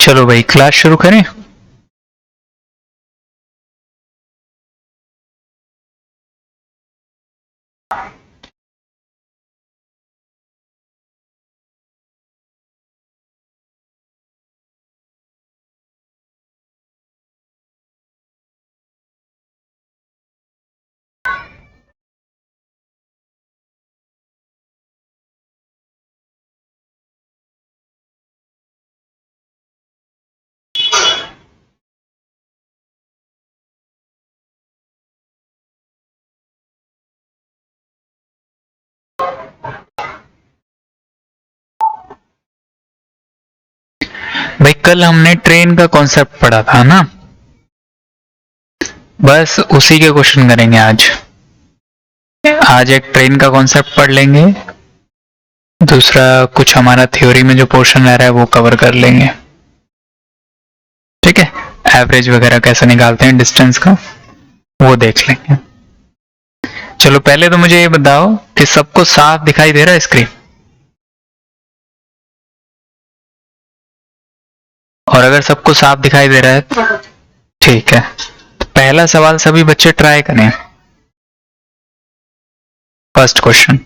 चलो भाई क्लास शुरू करें। भाई कल हमने ट्रेन का कॉन्सेप्ट पढ़ा था ना, बस उसी के क्वेश्चन करेंगे आज। आज एक ट्रेन का कॉन्सेप्ट पढ़ लेंगे, दूसरा कुछ हमारा थ्योरी में जो पोर्शन रह रहा है वो कवर कर लेंगे। ठीक है, एवरेज वगैरह कैसे निकालते हैं डिस्टेंस का वो देख लेंगे। चलो पहले तो मुझे ये बताओ कि सबको साफ दिखाई दे रहा है स्क्रीन, और अगर सबको साफ दिखाई दे रहा है तो ठीक है। तो पहला सवाल सभी बच्चे ट्राई करें। First question,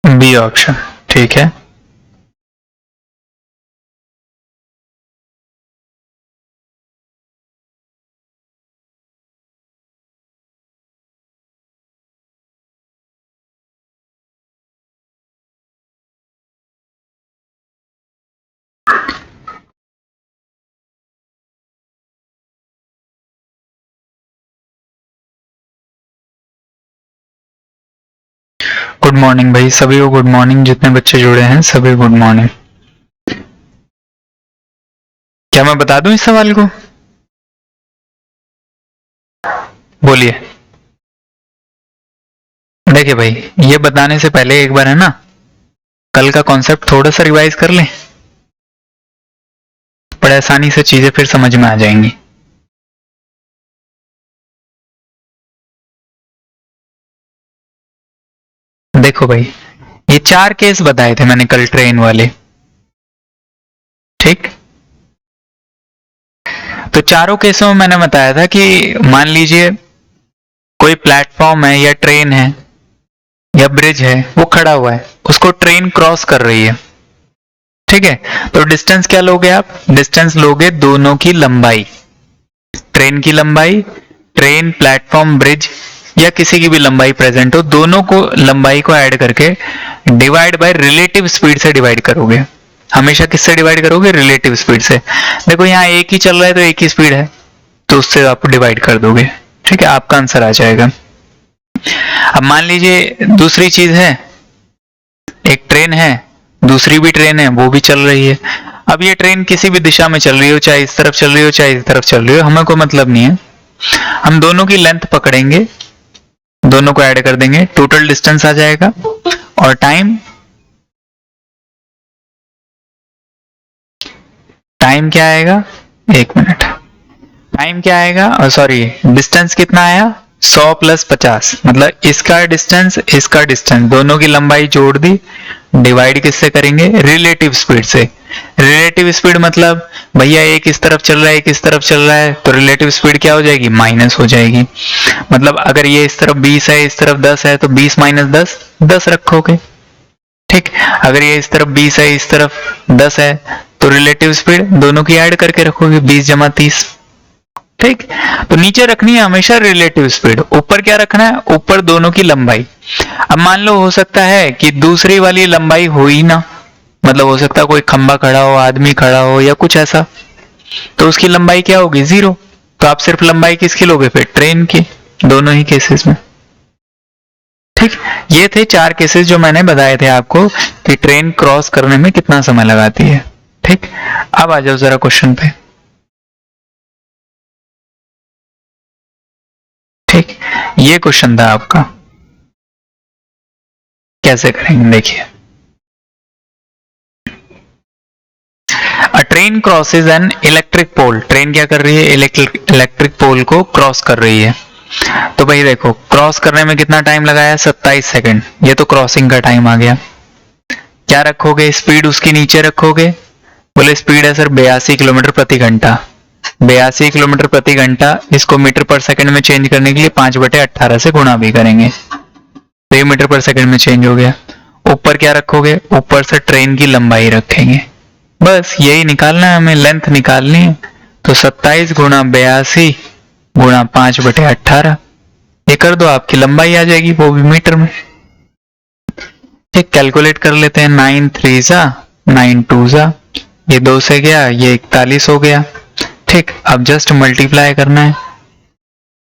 B option. ठीक है, गुड मॉर्निंग भाई सभी को, गुड मॉर्निंग। जितने बच्चे जुड़े हैं सभी गुड मॉर्निंग। क्या मैं बता दूं इस सवाल को? बोलिए। देखिए भाई, ये बताने से पहले एक बार है ना, कल का कॉन्सेप्ट थोड़ा सा रिवाइज कर लें, बड़े आसानी से चीजें फिर समझ में आ जाएंगी। देखो भाई, ये 4 केस बताए थे मैंने कल ट्रेन वाले, ठीक? तो चारों केसों में मैंने बताया था कि मान लीजिए कोई प्लेटफॉर्म है या ट्रेन है या ब्रिज है, वो खड़ा हुआ है, उसको ट्रेन क्रॉस कर रही है। ठीक है, तो डिस्टेंस क्या लोगे आप? डिस्टेंस लोगे दोनों की लंबाई, ट्रेन की लंबाई, ट्रेन प्लेटफॉर्म ब्रिज या किसी की भी लंबाई प्रेजेंट हो, दोनों को लंबाई को ऐड करके डिवाइड बाय रिलेटिव स्पीड से डिवाइड करोगे। हमेशा किससे डिवाइड करोगे? रिलेटिव स्पीड से। देखो यहाँ एक ही चल रहा है तो एक ही स्पीड है, तो उससे आप डिवाइड कर दोगे। ठीक है, आपका आंसर आ जाएगा। अब मान लीजिए दूसरी चीज है, एक ट्रेन है, दूसरी भी ट्रेन है, वो भी चल रही है। अब ये ट्रेन किसी भी दिशा में चल रही हो, चाहे इस तरफ चल रही हो चाहे इस तरफ चल रही हो, हमें कोई मतलब नहीं है। हम दोनों की लेंथ पकड़ेंगे, दोनों को ऐड कर देंगे, टोटल डिस्टेंस आ जाएगा। और टाइम, टाइम क्या आएगा? एक मिनट, टाइम क्या आएगा? और सॉरी, डिस्टेंस कितना आया? 100 प्लस 50 मतलब इसका डिस्टेंस दोनों की लंबाई जोड़ दी, डिवाइड किससे करेंगे, रिलेटिव स्पीड से। रिलेटिव स्पीड मतलब भैया एक इस तरफ चल रहा है एक इस तरफ चल रहा है, तो रिलेटिव स्पीड क्या हो जाएगी, माइनस हो जाएगी। मतलब अगर ये इस तरफ 20 है इस तरफ 10 है तो 20 माइनस 10 10 रखोगे। ठीक, अगर ये इस तरफ 20 है इस तरफ 10 है तो रिलेटिव स्पीड दोनों की ऐड करके रखोगे, 20 जमा 30। ठीक, तो नीचे रखनी है हमेशा रिलेटिव स्पीड, ऊपर क्या रखना है, ऊपर दोनों की लंबाई। अब मान लो हो सकता है कि दूसरी वाली लंबाई हो ही ना, मतलब हो सकता है कोई खंबा खड़ा हो, आदमी खड़ा हो या कुछ ऐसा, तो उसकी लंबाई क्या होगी, 0। तो आप सिर्फ लंबाई किसकी लोगे फिर, ट्रेन की, दोनों ही केसेस में। ठीक, ये थे 4 केसेस जो मैंने बताए थे आपको कि ट्रेन क्रॉस करने में कितना समय लगाती है। ठीक, अब आ जाओ जरा क्वेश्चन पे। ठीक, ये क्वेश्चन था आपका, कैसे करेंगे देखिए। A train crosses an electric pole, train क्या कर रही है, इलेक्ट्रिक पोल को क्रॉस कर रही है। तो भाई देखो क्रॉस करने में कितना टाइम लगाया, 27 सेकंड, ये तो क्रॉसिंग का टाइम आ गया। क्या रखोगे, स्पीड उसकी नीचे रखोगे, बोले स्पीड है सर 82 किलोमीटर प्रति घंटा। 82 किलोमीटर प्रति घंटा, इसको मीटर पर सेकंड में चेंज करने के लिए 5/18 से गुणा भी करेंगे, तो ये मीटर पर सेकंड में चेंज हो गया। ऊपर क्या रखोगे, ऊपर से ट्रेन की लंबाई रखेंगे, बस यही निकालना है हमें, लेंथ निकालनी है। तो 27 गुणा 82 गुणा 5/18, ये कर दो आपकी लंबाई आ जाएगी, वो भी मीटर में। ठीक, कैलकुलेट कर लेते हैं, 9 3 जा 9 2 जा, ये 2 से गया, ये 41 हो गया। ठीक, अब जस्ट मल्टीप्लाई करना है,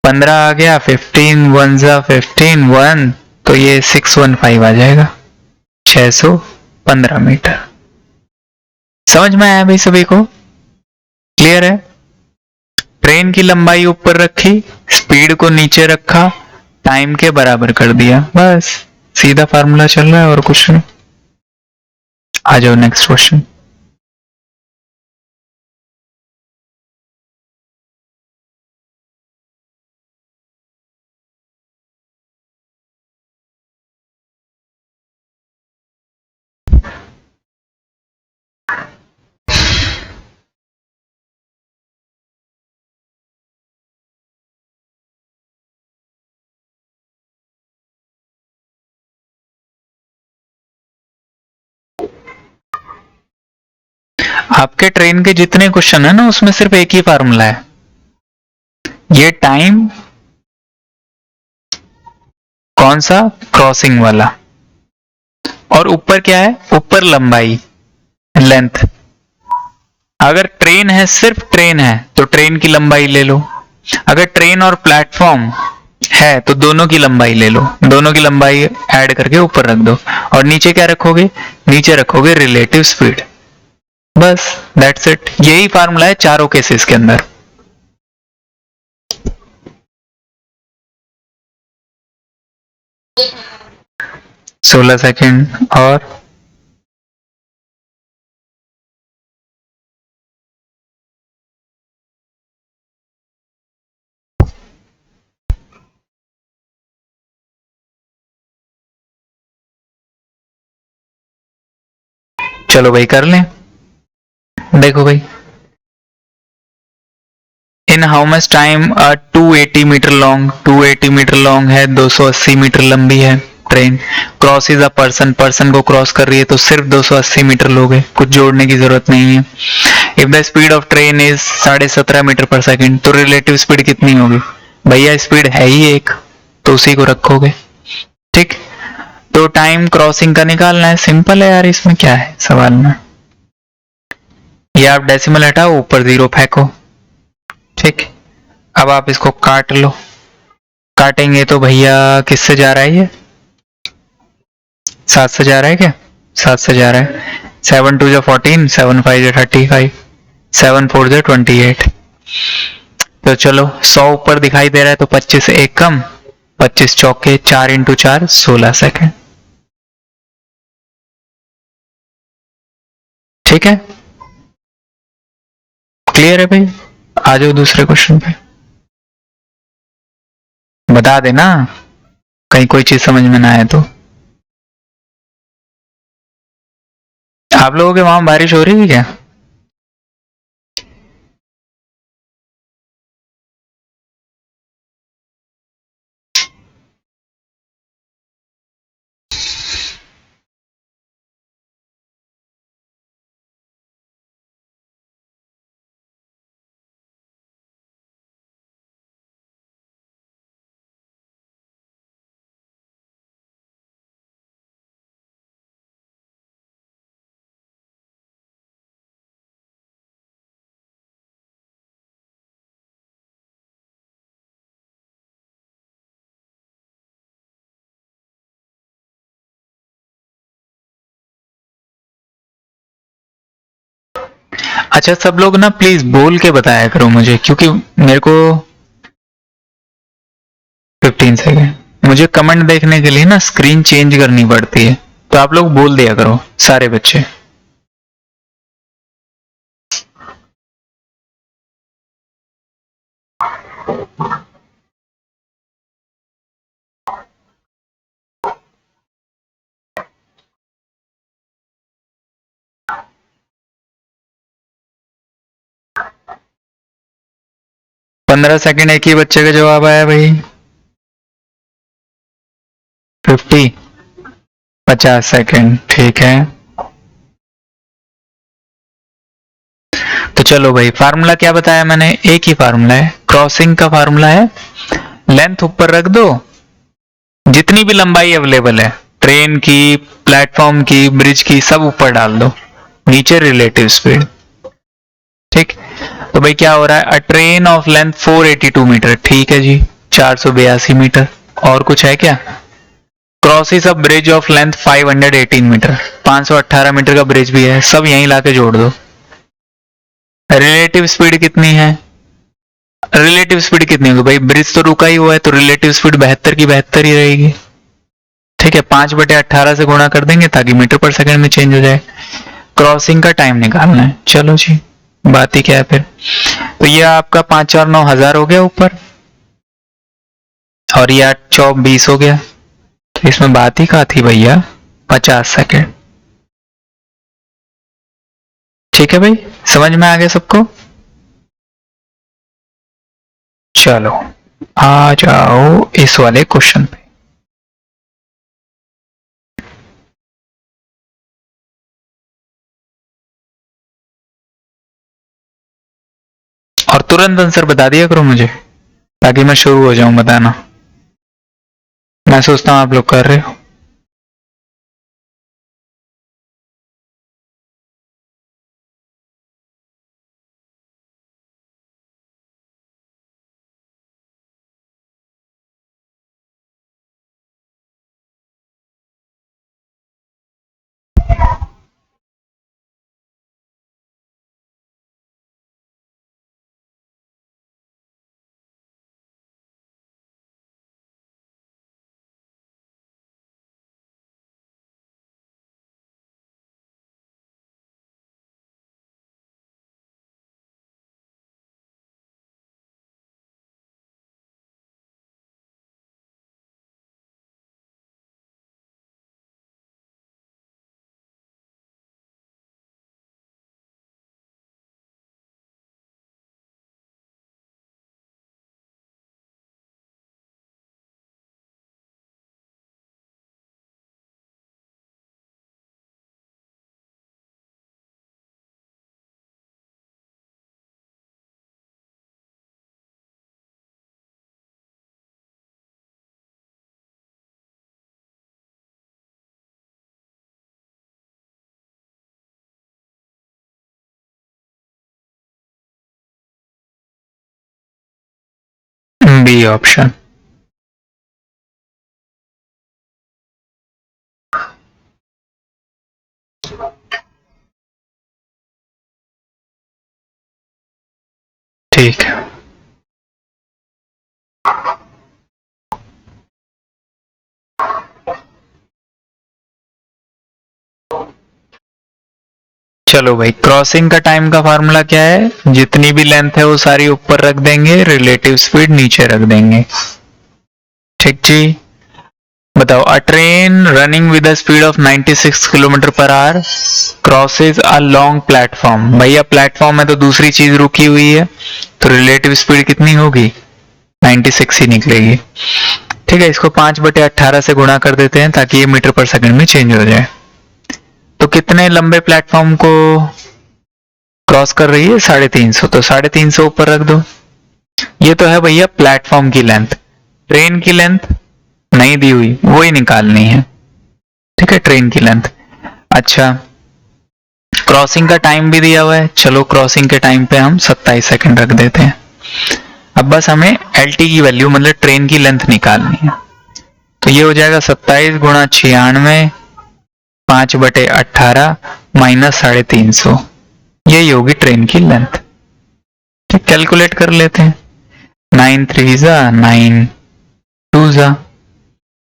15 आ गया, 15 1 जा 15 1, तो ये 615 आ जाएगा, 615 मीटर। समझ में आया भाई सभी को, क्लियर है। ट्रेन की लंबाई ऊपर रखी, स्पीड को नीचे रखा, टाइम के बराबर कर दिया, बस सीधा फार्मूला चल रहा है और कुछ नहीं। आ जाओ नेक्स्ट क्वेश्चन। आपके ट्रेन के जितने क्वेश्चन है ना उसमें सिर्फ एक ही फार्मूला है, ये टाइम, कौन सा, क्रॉसिंग वाला, और ऊपर क्या है, ऊपर लंबाई, लेंथ। अगर ट्रेन है, सिर्फ ट्रेन है तो ट्रेन की लंबाई ले लो, अगर ट्रेन और प्लेटफॉर्म है तो दोनों की लंबाई ले लो, दोनों की लंबाई ऐड करके ऊपर रख दो, और नीचे क्या रखोगे, नीचे रखोगे रिलेटिव स्पीड, बस दैट्स इट। यही फार्मूला है चारों केसेस के अंदर। सोलह सेकेंड और चलो भाई कर लें। देखो भाई, in how much time 280 metre long, 280 metre long है, 280 मीटर लंबी है train, cross is a person, person को क्रॉस कर रही है तो सिर्फ 280 मीटर लोगे, कुछ जोड़ने की जरूरत नहीं है। If the speed of train is 17.5 metre per second, तो रिलेटिव स्पीड कितनी होगी, भैया स्पीड है ही एक, तो उसी को रखोगे। ठीक, तो टाइम क्रॉसिंग का निकालना है, सिंपल है यार, इसमें क्या है सवाल में, ये आप डेसिमल हटाओ, ऊपर 0 फेंको। ठीक, अब आप इसको काट लो, काटेंगे तो भैया किससे जा रहा है, ये 7 से जा रहा है क्या, 7 से जा रहा है, 7 2 जा 14, 7 5 जा 35, 7 4 जा 28। तो चलो 100 ऊपर दिखाई दे रहा है तो 25 से 1 कम, 25 चौके 4 इंटू 4 16 सेकेंड। ठीक है, क्लियर है भाई, आ जाओ दूसरे क्वेश्चन पे। बता देना, कहीं कोई चीज समझ में ना आए तो। आप लोगों के वहां बारिश हो रही है क्या? अच्छा, सब लोग ना प्लीज बोल के बताया करो मुझे, क्योंकि मेरे को 15 सेकेंड मुझे कमेंट देखने के लिए ना स्क्रीन चेंज करनी पड़ती है, तो आप लोग बोल दिया करो सारे बच्चे। पंद्रह सेकेंड एक ही बच्चे का जवाब आया भाई। 50, 50 सेकेंड, ठीक है। तो चलो भाई, फार्मूला क्या बताया मैंने? एक ही फार्मूला है, क्रॉसिंग का फार्मूला है, लेंथ ऊपर रख दो, जितनी भी लंबाई अवेलेबल है, ट्रेन की, प्लेटफॉर्म की, ब्रिज की, सब ऊपर डाल दो, नीचे रिलेटिव स्पीड। ठीक, तो भाई क्या हो रहा है? A train of length 482 metre, ठीक है जी, 482 मीटर। और कुछ है क्या? Crosses a bridge of length 518 metre, 518 metre का ब्रिज भी है, सब यहीं लाके जोड़ दो। रिलेटिव स्पीड कितनी है? रिलेटिव स्पीड कितनी होगी भाई? ब्रिज तो रुका ही हुआ है, तो रिलेटिव स्पीड 72 की 72 ही रहेगी। ठीक है, 5/18 से गुणा कर देंगे ताकि मीटर पर सेकंड में चेंज हो जाए। क्रॉसिंग का टाइम निकालना है, चलो जी, बात ही क्या है फिर। तो ये आपका 5 और 9 हजार हो गया ऊपर, और ये 8 चौक 20 हो गया। तो इसमें बात ही कहा थी भैया, 50 सेकेंड। ठीक है भाई, समझ में आ गया सबको? चलो आ जाओ इस वाले क्वेश्चन पे। और तुरंत आंसर बता दिया करो मुझे, ताकि मैं शुरू हो जाऊं बताना। मैं सोचता हूं आप लोग कर रहे हो। B option. ठीक है, चलो भाई, क्रॉसिंग का टाइम का फार्मूला क्या है? जितनी भी लेंथ है वो सारी ऊपर रख देंगे, रिलेटिव स्पीड नीचे रख देंगे। ठीक जी, बताओ। अ train running with a speed of 96 kilometre per hour crosses a long platform. भैया प्लेटफॉर्म है तो दूसरी चीज रुकी हुई है, तो रिलेटिव स्पीड कितनी होगी? 96 ही निकलेगी। ठीक है, इसको 5/18 से गुणा कर देते हैं ताकि ये मीटर पर सेकंड में चेंज हो जाए। तो कितने लंबे प्लेटफॉर्म को क्रॉस कर रही है? 350। तो 350 ऊपर रख दो। ये तो है भैया प्लेटफॉर्म की लेंथ। ट्रेन की लेंथ नहीं दी हुई, वो ही निकालनी है। ठीक है, ट्रेन की लेंथ। अच्छा, क्रॉसिंग का टाइम भी दिया हुआ है, चलो क्रॉसिंग के टाइम पे हम 27 सेकंड रख देते हैं। अब बस हमें एल टी की वैल्यू मतलब ट्रेन की लेंथ निकालनी है। तो ये हो जाएगा 27 गुणा 96 5/18 माइनस 350। यही होगी ट्रेन की लेंथ। ठीक, कैलकुलेट कर लेते हैं। 9 3 जा 9 2 जा,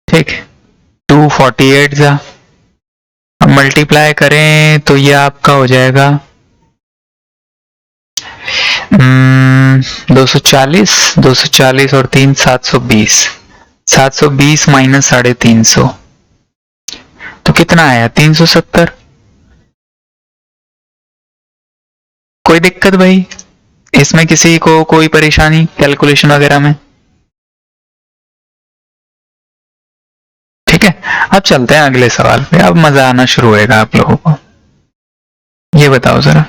ठीक, 248 जा। अब मल्टीप्लाई करें तो ये आपका हो जाएगा 240, 240 और 3 720। 720 माइनस 350 तो कितना आया? 370। कोई दिक्कत भाई इसमें? किसी को कोई परेशानी कैलकुलेशन वगैरह में? ठीक है, अब चलते हैं अगले सवाल पे। अब मजा आना शुरू होएगा आप लोगों को। ये बताओ जरा,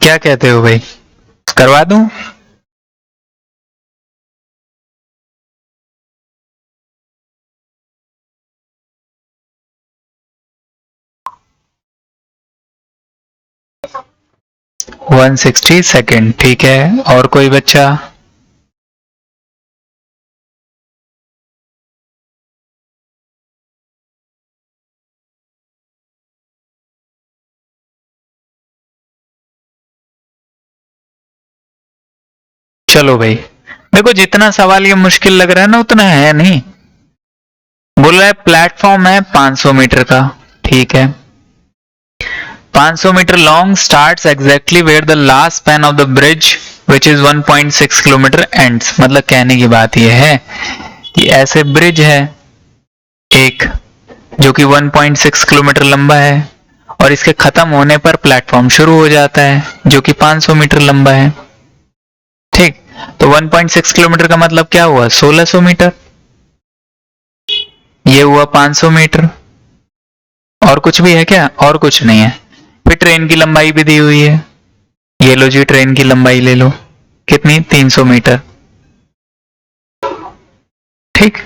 क्या कहते हो भाई? करवा दूं? - 160 सेकेंड, ठीक है। और कोई बच्चा? चलो भाई, देखो जितना सवाल ये मुश्किल लग रहा है ना उतना है नहीं। बोल रहा है प्लेटफॉर्म है 500 मीटर का, ठीक है। 500 metre long, starts exactly where the last span of the bridge which is 1.6 kilometre ends. मतलब कहने की बात यह है कि ऐसे ब्रिज है एक जो कि 1.6 किलोमीटर लंबा है और इसके खत्म होने पर प्लेटफॉर्म शुरू हो जाता है जो कि 500 मीटर लंबा है। ठीक, तो 1.6 किलोमीटर का मतलब क्या हुआ? 1600 मीटर। ये हुआ 500 मीटर। और कुछ भी है क्या? और कुछ नहीं है। फिर ट्रेन की लंबाई भी दी हुई है, ये लो जी, ट्रेन की लंबाई ले लो, कितनी? 300 मीटर। ठीक,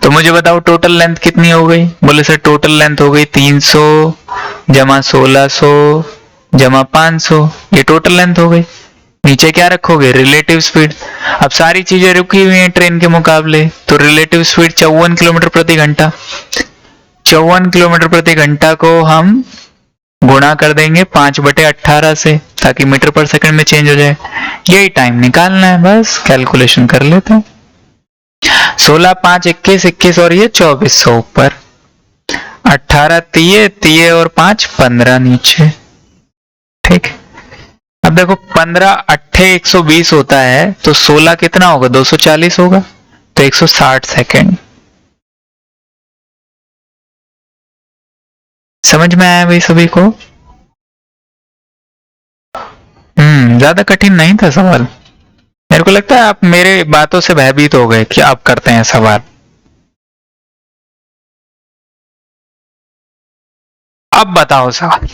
तो मुझे बताओ टोटल लेंथ कितनी हो गई? बोले सर टोटल लेंथ हो गई 300 जमा 1600 जमा 500, ये टोटल लेंथ हो गई। नीचे क्या रखोगे? Relative speed. अब सारी चीजें रुकी हुई हैं ट्रेन के मुकाबले, तो रिलेटिव स्पीड 54 किलोमीटर प्रति घंटा। 54 किलोमीटर प्रति घंटा को हम गुणा कर देंगे 5/18 से, ताकि मीटर पर सेकंड में चेंज हो जाए। यही टाइम निकालना है, बस कैलकुलेशन कर लेते हैं। 16 5 21 21 और ये 2400 ऊपर, 18 तीये तीये और 5 15 नीचे। ठीक, अब देखो 15 अट्ठे 120 होता है, तो 16 कितना होगा? 240 होगा, तो 160 सेकेंड। समझ में आया भाई सभी को? ज्यादा कठिन नहीं था सवाल। मेरे को लगता है आप मेरे बातों से भयभीत हो गए कि आप करते हैं सवाल। अब बताओ सवाल।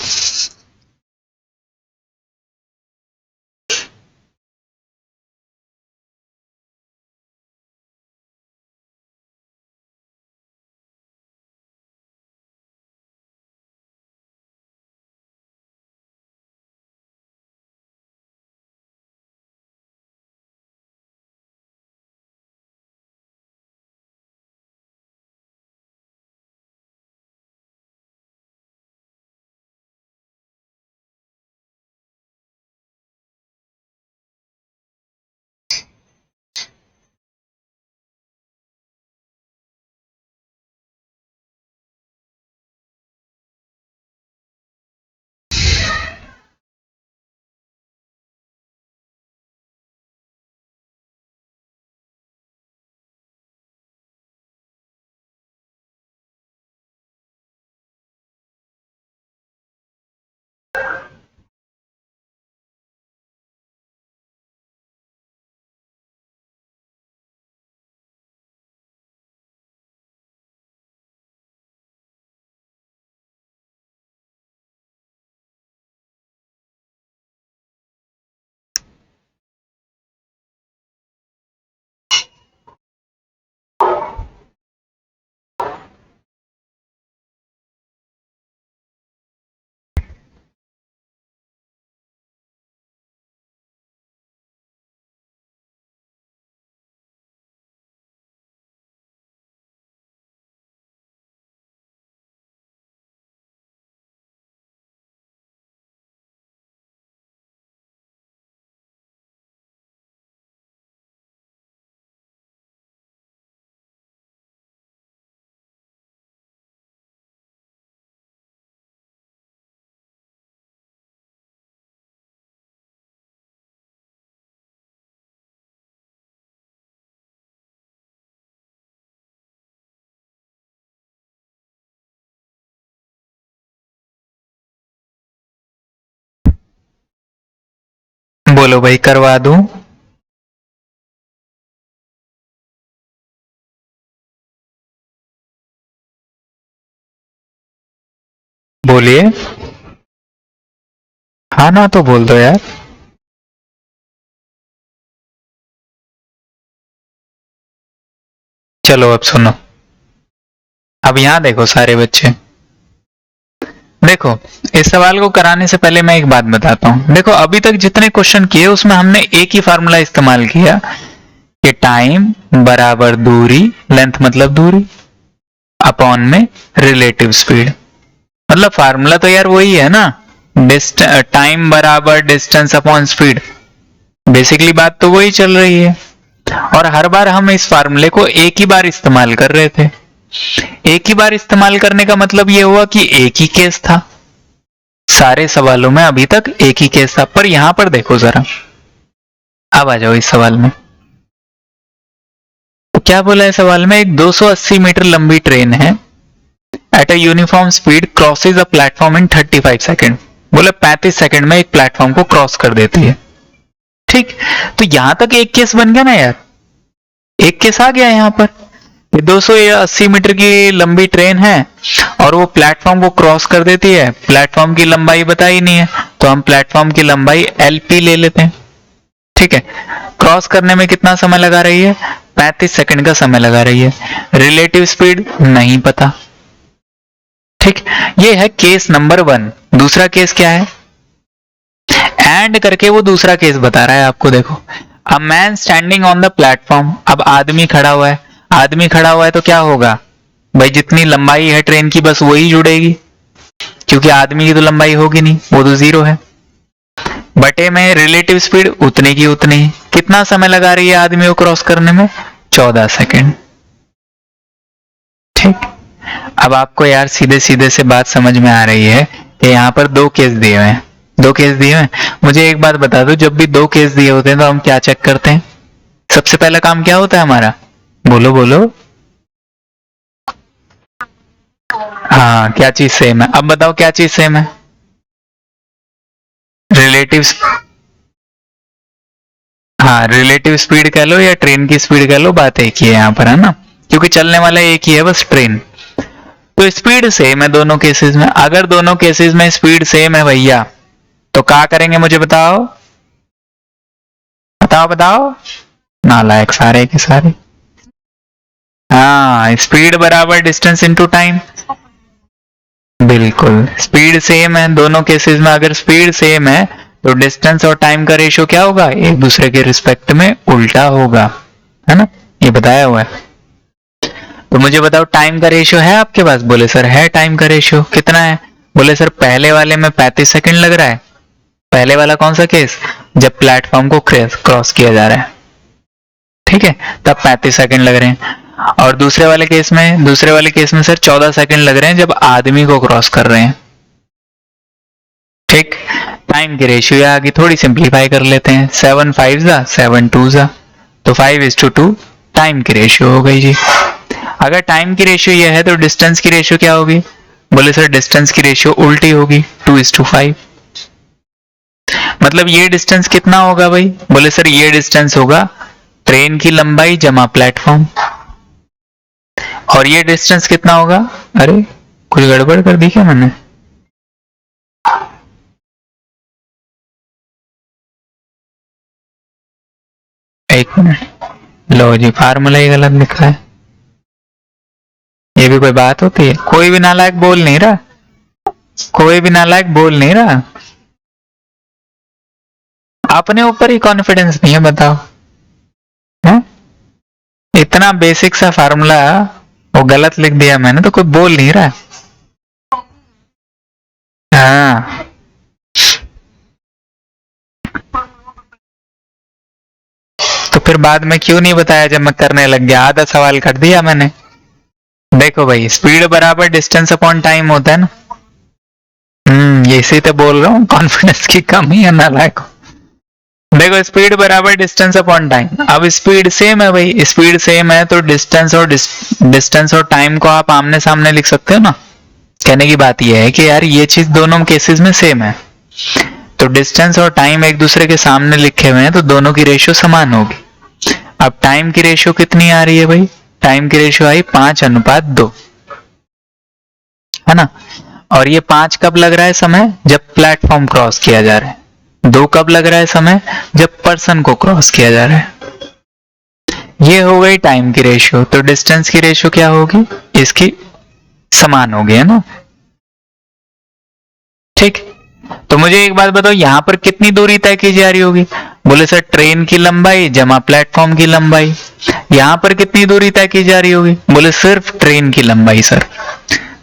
बोलो भाई, करवा दूं? बोलिए। हाँ ना, तो बोल दो यार। चलो अब सुनो। अब यहां देखो सारे बच्चे, देखो इस सवाल को कराने से पहले मैं एक बात बताता हूं। देखो अभी तक जितने क्वेश्चन किए उसमें हमने एक ही फार्मूला इस्तेमाल किया कि टाइम बराबर दूरी, लेंथ मतलब दूरी, अपॉन में रिलेटिव स्पीड। मतलब फार्मूला तो यार वही है ना, टाइम बराबर डिस्टेंस अपॉन स्पीड। बेसिकली बात तो वही चल रही है, और हर बार हम इस फार्मूले को एक ही बार इस्तेमाल कर रहे थे। एक ही बार इस्तेमाल करने का मतलब यह हुआ कि एक ही केस था। सारे सवालों में अभी तक एक ही केस था, पर यहां पर देखो जरा, अब आ जाओ इस सवाल में। तो क्या बोला है सवाल में? एक 280 मीटर लंबी ट्रेन है, at a uniform speed crosses a platform in 35 second. बोले 35 सेकेंड में एक प्लेटफॉर्म को क्रॉस कर देती है। ठीक, तो यहां तक एक केस बन गया ना यार, एक केस आ गया यहां पर। ये 280 मीटर की लंबी ट्रेन है और वो प्लेटफॉर्म को क्रॉस कर देती है। प्लेटफॉर्म की लंबाई बताई नहीं है, तो हम प्लेटफॉर्म की लंबाई LP ले लेते हैं। ठीक है, क्रॉस करने में कितना समय लगा रही है? 35 सेकंड का समय लगा रही है। रिलेटिव स्पीड नहीं पता। ठीक, ये है केस नंबर 1। दूसरा केस क्या है? एंड करके वो दूसरा केस बता रहा है आपको। देखो, a man standing on the platform. अब आदमी खड़ा हुआ है। आदमी खड़ा हुआ है तो क्या होगा भाई? जितनी लंबाई है ट्रेन की बस वही जुड़ेगी, क्योंकि आदमी की तो लंबाई होगी नहीं, वो तो 0 है। बटे में रिलेटिव स्पीड उतने की उतनी। कितना समय लगा रही है आदमी को क्रॉस करने में? 14 सेकंड। ठीक, अब आपको यार सीधे सीधे से बात समझ में आ रही है कि यहाँ पर 2 केस दिए हुए हैं। 2 केस दिए हुए हैं। मुझे एक बात बता दो, जब भी 2 केस दिए होते हैं तो हम क्या चेक करते हैं? सबसे पहला काम क्या होता है हमारा? बोलो बोलो। हाँ, क्या चीज सेम है? अब बताओ क्या चीज सेम है? रिलेटिव। हाँ, रिलेटिव स्पीड कह लो या ट्रेन की स्पीड कह लो, बात एक ही है यहाँ पर, है ना? क्योंकि चलने वाला एक ही है, बस ट्रेन। तो स्पीड सेम है दोनों केसेस में। अगर दोनों केसेस में स्पीड सेम है भैया, तो क्या करेंगे मुझे बताओ? बताओ बताओ। नालायक सारे के सारे। हाँ, स्पीड बराबर डिस्टेंस इनटू टाइम। बिल्कुल, स्पीड सेम है दोनों केसेस में। अगर स्पीड सेम है तो डिस्टेंस और टाइम का रेशियो क्या होगा? एक दूसरे के रिस्पेक्ट में उल्टा होगा, है ना? ये बताया हुआ है। तो मुझे बताओ, टाइम का रेशियो है आपके पास? बोले सर है। टाइम का रेशियो कितना है? बोले सर पहले वाले में 35 सेकंड लग रहा है। पहले वाला कौन सा केस? जब प्लेटफॉर्म को क्रॉस किया जा रहा है, ठीक है, तब 35 सेकंड लग रहे हैं। और दूसरे वाले केस में सर 14 सेकंड लग रहे हैं जब आदमी को क्रॉस कर रहे हैं। ठीक, टाइम की रेशियो आगे थोड़ी सिंप्लीफाई कर लेते हैं। 7 5 जा 7 2 जा, तो 5:2 टाइम की रेशियो हो गई जी। अगर टाइम की रेशियो ये है तो डिस्टेंस की रेशियो क्या होगी? बोले सर डिस्टेंस की रेशियो उल्टी होगी, 2:5। मतलब ये डिस्टेंस कितना होगा भाई? बोले सर ये डिस्टेंस होगा ट्रेन की लंबाई जमा प्लेटफॉर्म। और ये डिस्टेंस कितना होगा? अरे कुछ गड़बड़ कर दी क्या मैंने? एक मिनट, लो जी, फार्मूला ही गलत लिखा है। ये भी कोई बात होती है? कोई भी नालायक बोल नहीं रहा, कोई भी नालायक बोल नहीं रहा। अपने ऊपर ही कॉन्फिडेंस नहीं है, बताओ। है? इतना बेसिक सा फार्मूला वो गलत लिख दिया मैंने, तो कोई बोल नहीं रहा। हाँ, तो फिर बाद में क्यों नहीं बताया जब मैं करने लग गया? आधा सवाल कर दिया मैंने। देखो भाई, स्पीड बराबर डिस्टेंस अपॉन टाइम होता है ना। ये इसी तो बोल रहा हूँ, कॉन्फिडेंस की कमी है नालायक। देखो, स्पीड बराबर डिस्टेंस अपॉन टाइम। अब स्पीड सेम है भाई, स्पीड सेम है तो डिस्टेंस और टाइम को आप आमने सामने लिख सकते हो ना। कहने की बात यह है कि यार ये चीज दोनों केसेस में सेम है, तो डिस्टेंस और टाइम एक दूसरे के सामने लिखे हुए हैं तो दोनों की रेशियो समान होगी। अब टाइम की रेशियो कितनी आ रही है भाई? टाइम की रेशियो आई 5:2, है ना? और ये 5 कब लग रहा है समय? जब प्लेटफॉर्म क्रॉस किया जा रहा है। 2 कब लग रहा है समय? जब पर्सन को क्रॉस किया जा रहा है। ये हो गई टाइम की रेशियो। तो डिस्टेंस की रेशियो क्या होगी? इसकी समान होगी, है ना? ठीक, तो मुझे एक बात बताओ, यहां पर कितनी दूरी तय की जा रही होगी? बोले सर ट्रेन की लंबाई जमा प्लेटफॉर्म की लंबाई। यहां पर कितनी दूरी तय की जा रही होगी? बोले सिर्फ ट्रेन की लंबाई सर।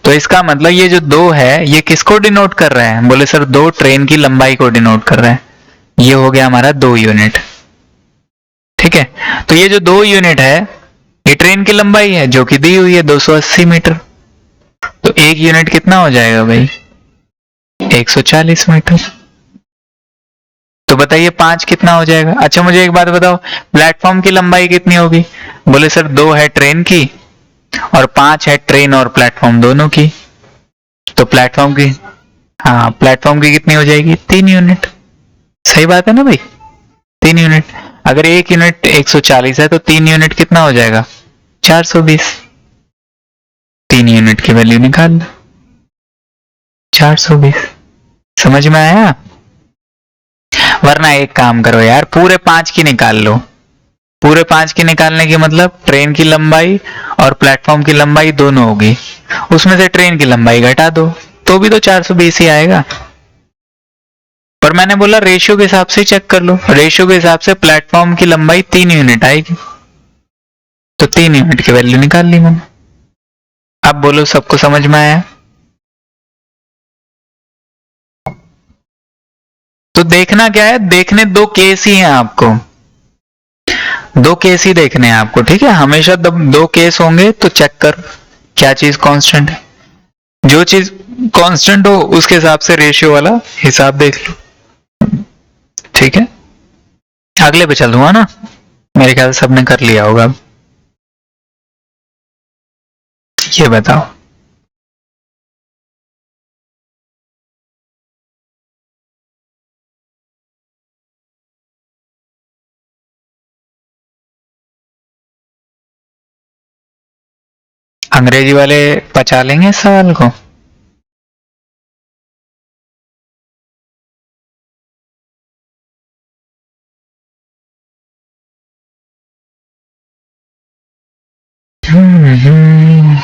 तो इसका मतलब ये जो 2 है ये किसको डिनोट कर रहा है? बोले सर 2 ट्रेन की लंबाई को डिनोट कर रहा है। ये हो गया हमारा 2 यूनिट। ठीक है, तो ये जो 2 यूनिट है ये ट्रेन की लंबाई है जो कि दी हुई है 280 मीटर। तो 1 यूनिट कितना हो जाएगा भाई? 140 मीटर। तो बताइए 5 कितना हो जाएगा? अच्छा मुझे एक बात बताओ, प्लेटफॉर्म की लंबाई कितनी होगी? बोले सर 2 है ट्रेन की और 5 है ट्रेन और प्लेटफॉर्म दोनों की। तो प्लेटफॉर्म की, हाँ प्लेटफॉर्म की कितनी हो जाएगी? 3 यूनिट। सही बात है ना भाई? 3 यूनिट। अगर 1 यूनिट 140 है तो 3 यूनिट कितना हो जाएगा? 420, 3 यूनिट की वैल्यू निकाल लो, 420। समझ में आया? वरना एक काम करो यार, पूरे 5 की निकाल लो। पूरे 5 की निकालने के मतलब ट्रेन की लंबाई और प्लेटफॉर्म की लंबाई दोनों होगी, उसमें से ट्रेन की लंबाई घटा दो तो भी तो 420 ही आएगा। पर मैंने बोला रेशियो के हिसाब से चेक कर लो, रेशियो के हिसाब से प्लेटफॉर्म की लंबाई 3 यूनिट आएगी, तो 3 यूनिट की वैल्यू निकाल ली मैंने। अब बोलो सबको समझ में आया? तो देखना क्या है, देखने दो केस ही हैं आपको, दो केस ही देखने हैं आपको, ठीक है? हमेशा दो केस होंगे तो चेक कर क्या चीज कांस्टेंट है, जो चीज कांस्टेंट हो उसके हिसाब से रेशियो वाला हिसाब देख लो, ठीक है? अगले पे चल दूंगा ना, मेरे ख्याल से सबने कर लिया होगा। ये बताओ, अंग्रेजी वाले पचा लेंगे इस सवाल को? हम्म।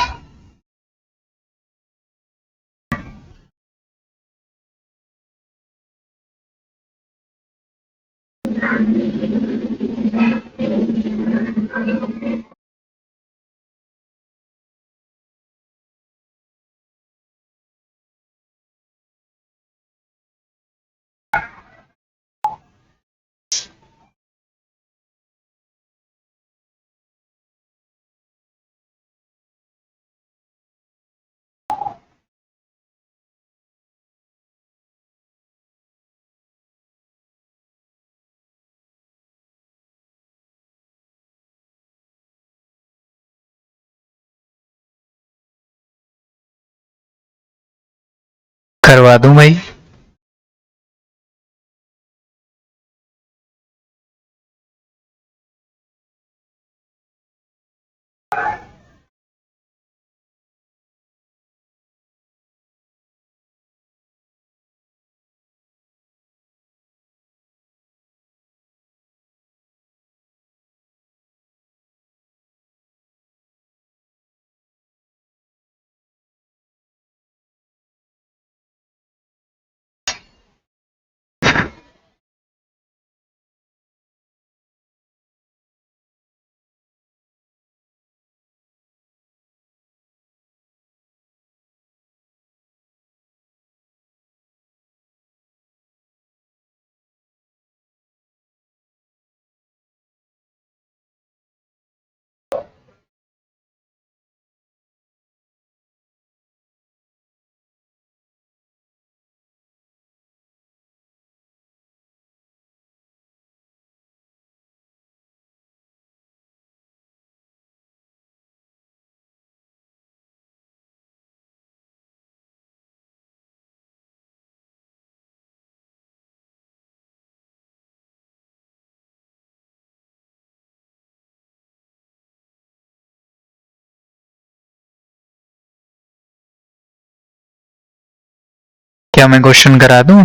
करवा दूं भाई? क्या मैं क्वेश्चन करा दूं?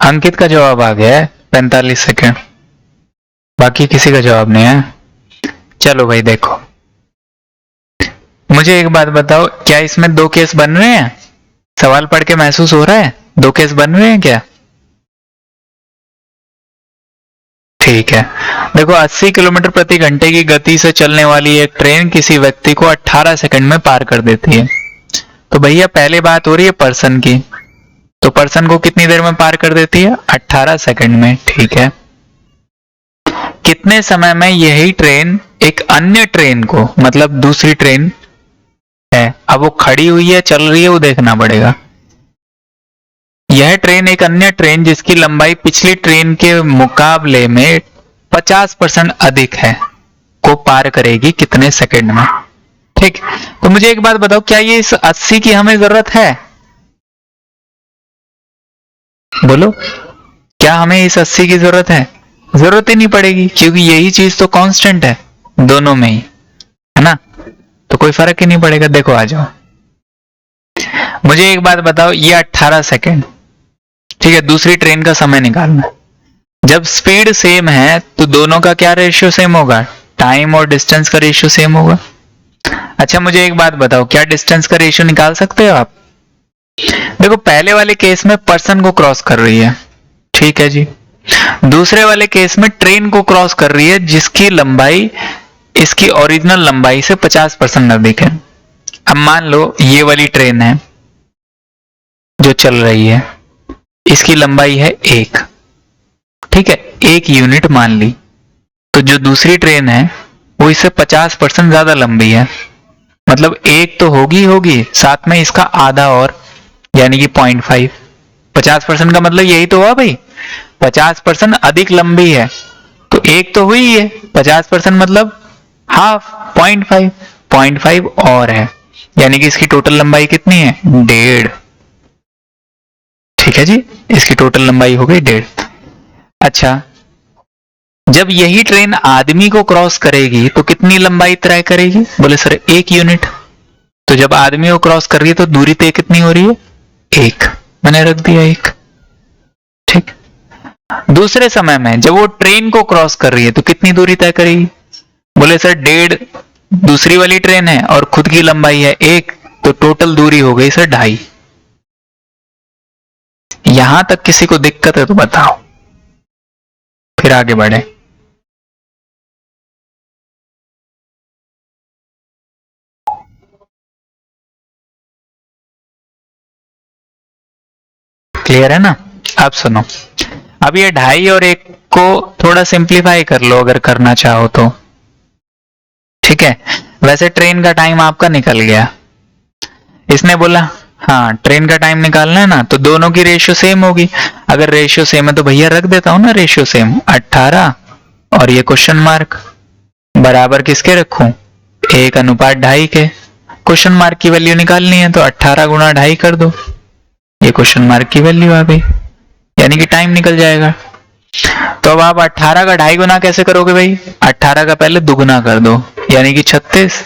अंकित का जवाब आ गया है, 45 सेकेंड। बाकी किसी का जवाब नहीं है। चलो भाई देखो, मुझे एक बात बताओ, क्या इसमें दो केस बन रहे हैं? सवाल पढ़ के महसूस हो रहा है दो केस बन रहे हैं क्या? ठीक है। देखो, 80 किलोमीटर प्रति घंटे की गति से चलने वाली एक ट्रेन किसी व्यक्ति को 18 सेकंड में पार कर देती है। तो भैया पहले बात हो रही है पर्सन की, तो पर्सन को कितनी देर में पार कर देती है? 18 सेकंड में, ठीक है। कितने समय में यही ट्रेन एक अन्य ट्रेन को, मतलब दूसरी ट्रेन है, अब वो खड़ी हुई है चल रही है वो देखना पड़ेगा, यह ट्रेन एक अन्य ट्रेन जिसकी लंबाई पिछली ट्रेन के मुकाबले में 50% अधिक है को पार करेगी कितने सेकंड में? ठीक। तो मुझे एक बात बताओ, क्या ये इस 80 की हमें जरूरत है? बोलो। क्या हमें इस 80 की जरूरत है? जरूरत ही नहीं पड़ेगी, क्योंकि यही चीज तो कांस्टेंट है दोनों में ही, है ना? तो कोई फर्क ही नहीं पड़ेगा। देखो आ जाओ, मुझे एक बात बताओ, ये 18 सेकेंड, ठीक है, दूसरी ट्रेन का समय निकालना है। जब स्पीड सेम है तो दोनों का क्या रेशियो सेम होगा? टाइम और डिस्टेंस का रेशियो सेम होगा। अच्छा मुझे एक बात बताओ, क्या डिस्टेंस का रेशियो निकाल सकते हो आप? देखो पहले वाले केस में पर्सन को क्रॉस कर रही है, ठीक है जी। दूसरे वाले केस में ट्रेन को क्रॉस कर रही है जिसकी लंबाई इसकी ओरिजिनल लंबाई से 50% अधिक है। अब मान लो ये वाली ट्रेन है जो चल रही है, इसकी लंबाई है 1, ठीक है, 1 यूनिट मान ली। तो जो दूसरी ट्रेन है वो इससे 50% ज्यादा लंबी है, मतलब 1 तो होगी होगी, साथ में इसका आधा और, यानी कि 0.5। 50% का मतलब यही तो हुआ भाई, 50% अधिक लंबी है, तो 1 तो हुई है, 50% मतलब हाफ, 0.5, 0.5 और है, यानी कि इसकी टोटल लंबाई कितनी है? 1.5। ठीक है जी, इसकी टोटल लंबाई हो गई 1.5। अच्छा, जब यही ट्रेन आदमी को क्रॉस करेगी तो कितनी लंबाई तय करेगी? बोले सर 1 यूनिट। तो जब आदमी को क्रॉस कर रही है तो दूरी तय कितनी हो रही है? 1। मैंने रख दिया 1। ठीक। दूसरे समय में जब वो ट्रेन को क्रॉस कर रही है तो कितनी दूरी तय करेगी? बोले सर 1.5, दूसरी वाली ट्रेन है और खुद की लंबाई है 1, तो टोटल दूरी हो गई सर 2.5। यहां तक किसी को दिक्कत है तो बताओ, फिर आगे बढ़े। क्लियर है ना? अब सुनो, अब ये 2.5 और 1 को थोड़ा सिंप्लीफाई कर लो अगर करना चाहो तो, ठीक है। वैसे ट्रेन का टाइम आपका निकल गया, इसने बोला हाँ ट्रेन का टाइम निकालना है ना, तो दोनों की रेशियो सेम होगी। अगर रेशियो सेम है तो भैया रख देता हूं ना रेशियो सेम, 18 और ये क्वेश्चन मार्क, बराबर किसके रखूं? 1:2.5 के। क्वेश्चन मार्क की वैल्यू निकालनी है तो 18 गुणा 2.5 कर दो, ये क्वेश्चन मार्क की वैल्यू आ गई, यानी कि टाइम निकल जाएगा। तो अब आप 18 का 2.5 गुना कैसे करोगे भाई? 18 का पहले दुगुना कर दो, यानी कि 36।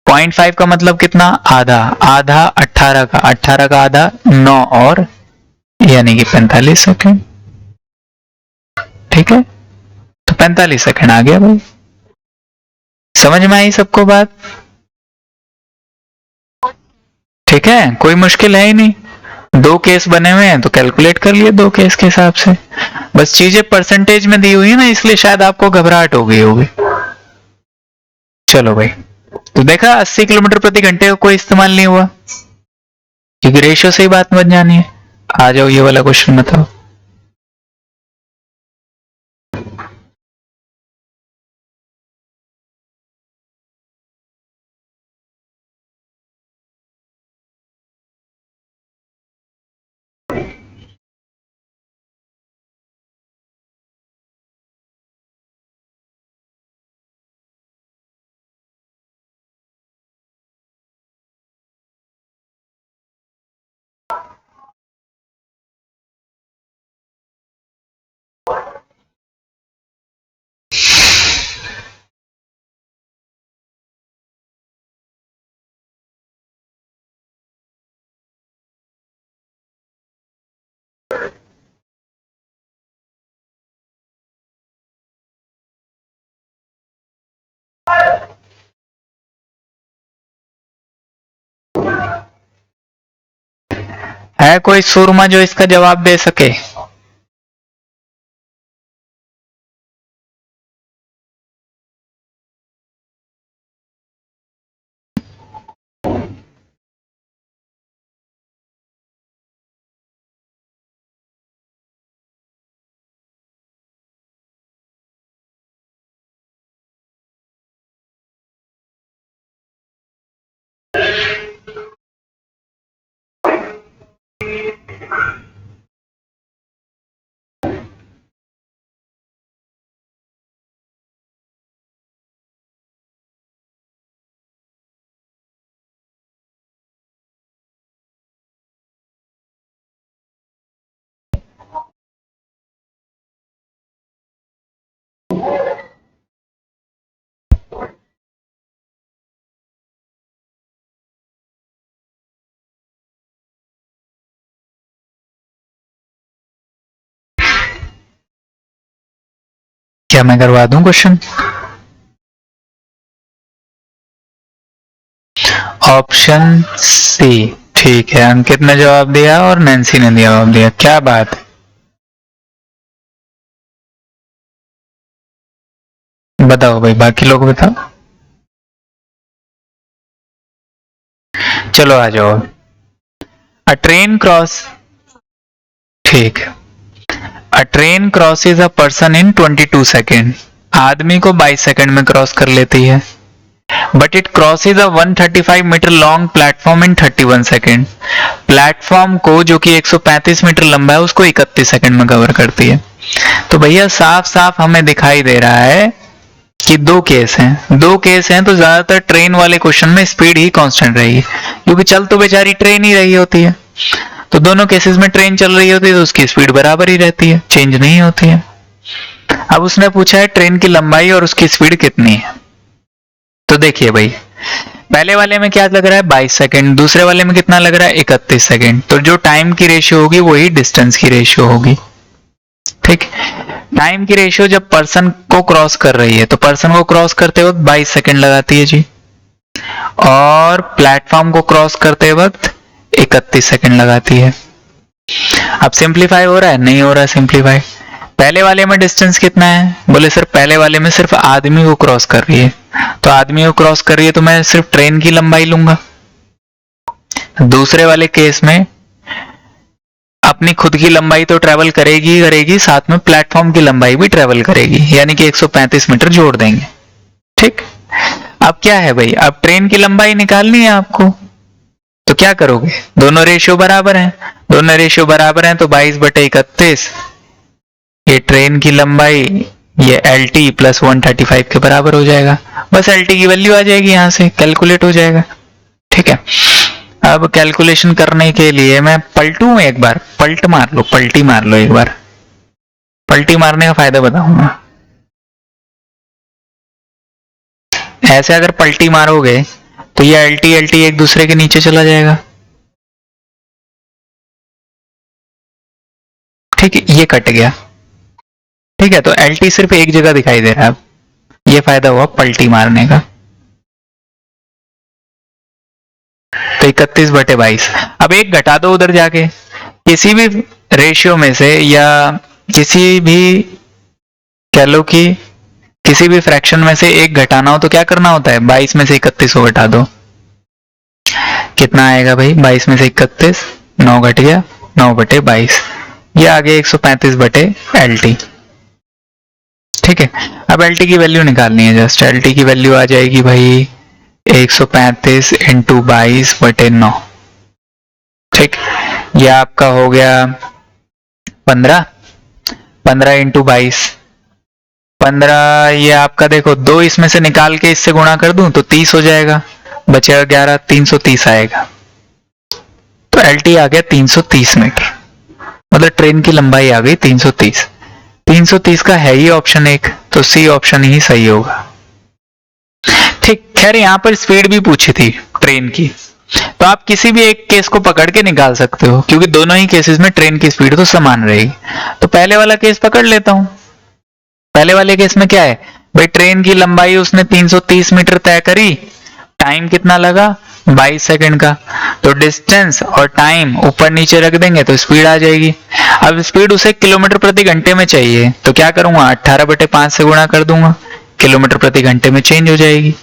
0.5 का मतलब कितना? आधा, आधा 18 का, 18 का आधा 9 और, यानी कि 45 सेकेंड। ठीक है, तो 45 सेकेंड आ गया भाई। समझ में आई सबको बात? ठीक है, कोई मुश्किल है ही नहीं। दो केस बने हुए हैं तो कैलकुलेट कर लिए दो केस के हिसाब से। बस चीजें परसेंटेज में दी हुई है ना, इसलिए शायद आपको घबराहट हो गई होगी। चलो भाई, तो देखा 80 किलोमीटर प्रति घंटे का कोई इस्तेमाल नहीं हुआ, क्योंकि रेशियो से ही बात बन जानी है। आ जाओ ये वाला क्वेश्चन बताओ। है कोई सूरमा जो इसका जवाब दे सके? क्या मैं करवा दूं क्वेश्चन? Option C. ठीक है, अंकित ने जवाब दिया और नैन्सी ने जवाब दिया। क्या बात है, बताओ भाई, बाकी लोग बताओ। चलो आ जाओ। अ ट्रेन क्रॉस, ठीक है। A train crosses a person in 22 second. आदमी को 22 सेकेंड में क्रॉस कर लेती है। But it crosses a 135 metre long platform in 31 second. Platform को, जो कि 135 मीटर लंबा है, उसको 31 सेकेंड में कवर करती है। तो भैया साफ साफ हमें दिखाई दे रहा है कि दो केस हैं। दो केस हैं तो ज्यादातर ट्रेन वाले क्वेश्चन में स्पीड ही कांस्टेंट रहेगी, क्योंकि चल तो बेचारी ट्रेन ही रही होती है। तो दोनों केसेस में ट्रेन चल रही होती है तो उसकी स्पीड बराबर ही रहती है, चेंज नहीं होती है। अब उसने पूछा है ट्रेन की लंबाई और उसकी स्पीड कितनी है। तो देखिए भाई, पहले वाले में क्या लग रहा है 22 सेकंड, दूसरे वाले में कितना लग रहा है 31 सेकंड। तो जो टाइम की रेशियो होगी वही डिस्टेंस की रेशियो होगी। ठीक, टाइम की रेशियो जब पर्सन को क्रॉस कर रही है तो पर्सन को क्रॉस करते वक्त 22 सेकंड लगाती है जी, और प्लेटफॉर्म को क्रॉस करते वक्त 31 सेकंड लगाती है। अब सिंप्लीफाई हो रहा है? नहीं हो रहा है सिंप्लीफाई। पहले वाले में डिस्टेंस कितना है? बोले सर पहले वाले में सिर्फ आदमी को क्रॉस कर रही है, तो आदमी को क्रॉस कर रही है तो मैं सिर्फ ट्रेन की लंबाई लूंगा। दूसरे वाले केस में अपनी खुद की लंबाई तो ट्रेवल करेगी ही करेगी, साथ में प्लेटफॉर्म की लंबाई भी ट्रेवल करेगी, यानी कि 135 मीटर जोड़ देंगे। ठीक, अब क्या है भाई, अब ट्रेन की लंबाई निकालनी है आपको, तो क्या करोगे? दोनों रेशियो बराबर हैं, दोनों रेशियो बराबर हैं तो 22/31, ये ट्रेन की लंबाई, ये LT प्लस 135 के बराबर हो जाएगा। बस LT की वैल्यू आ जाएगी, यहां से कैलकुलेट हो जाएगा। ठीक है, अब कैलकुलेशन करने के लिए मैं पलटूं, एक बार पलटी मार लो एक बार। पलटी मारने का फायदा बताऊंगा। ऐसे अगर पलटी मारोगे तो ये LT एक दूसरे के नीचे चला जाएगा। ठीक है, ये कट गया। ठीक है, तो LT सिर्फ एक जगह दिखाई दे रहा है। अब ये फायदा हुआ पलटी मारने का। तो 31/22। अब एक घटा दो उधर जाके, किसी भी रेशियो में से, या किसी भी कह लो कि किसी भी फ्रैक्शन में से एक घटाना हो तो क्या करना होता है? 22 में से 31 को घटा दो। कितना आएगा भाई? 22 में से 31, 9 घट गया, 9/22। ये आ गया 135/LT। ठीक है, अब LT की वैल्यू निकालनी है। जस्ट LT की वैल्यू आ जाएगी भाई 135 इंटू 22/9। ठीक, ये आपका हो गया 15 इंटू 22, 15। ये आपका देखो, 2 इसमें से निकाल के इससे गुणा कर दूं तो 30 हो जाएगा, बचेगा 11, 330 आएगा। तो LT आ गया 330 मीटर, मतलब ट्रेन की लंबाई आ गई 330। 330 का है ही ऑप्शन एक, तो सी ऑप्शन ही सही होगा। ठीक, खैर यहां पर स्पीड भी पूछी थी ट्रेन की, तो आप किसी भी एक केस को पकड़ के निकाल सकते हो, क्योंकि दोनों ही केसेस में ट्रेन की स्पीड तो समान रहेगी। तो पहले वाला केस पकड़ लेता हूं। पहले वाले केस में क्या है भाई, ट्रेन की लंबाई उसने 330 मीटर तय करी, टाइम कितना लगा 22 सेकंड का, तो डिस्टेंस और टाइम ऊपर नीचे रख देंगे तो स्पीड आ जाएगी। अब स्पीड उसे किलोमीटर प्रति घंटे में चाहिए, तो क्या करूंगा 18/5 से गुणा कर दूंगा, किलोमीटर प्रति घंटे में चेंज हो जाएगी।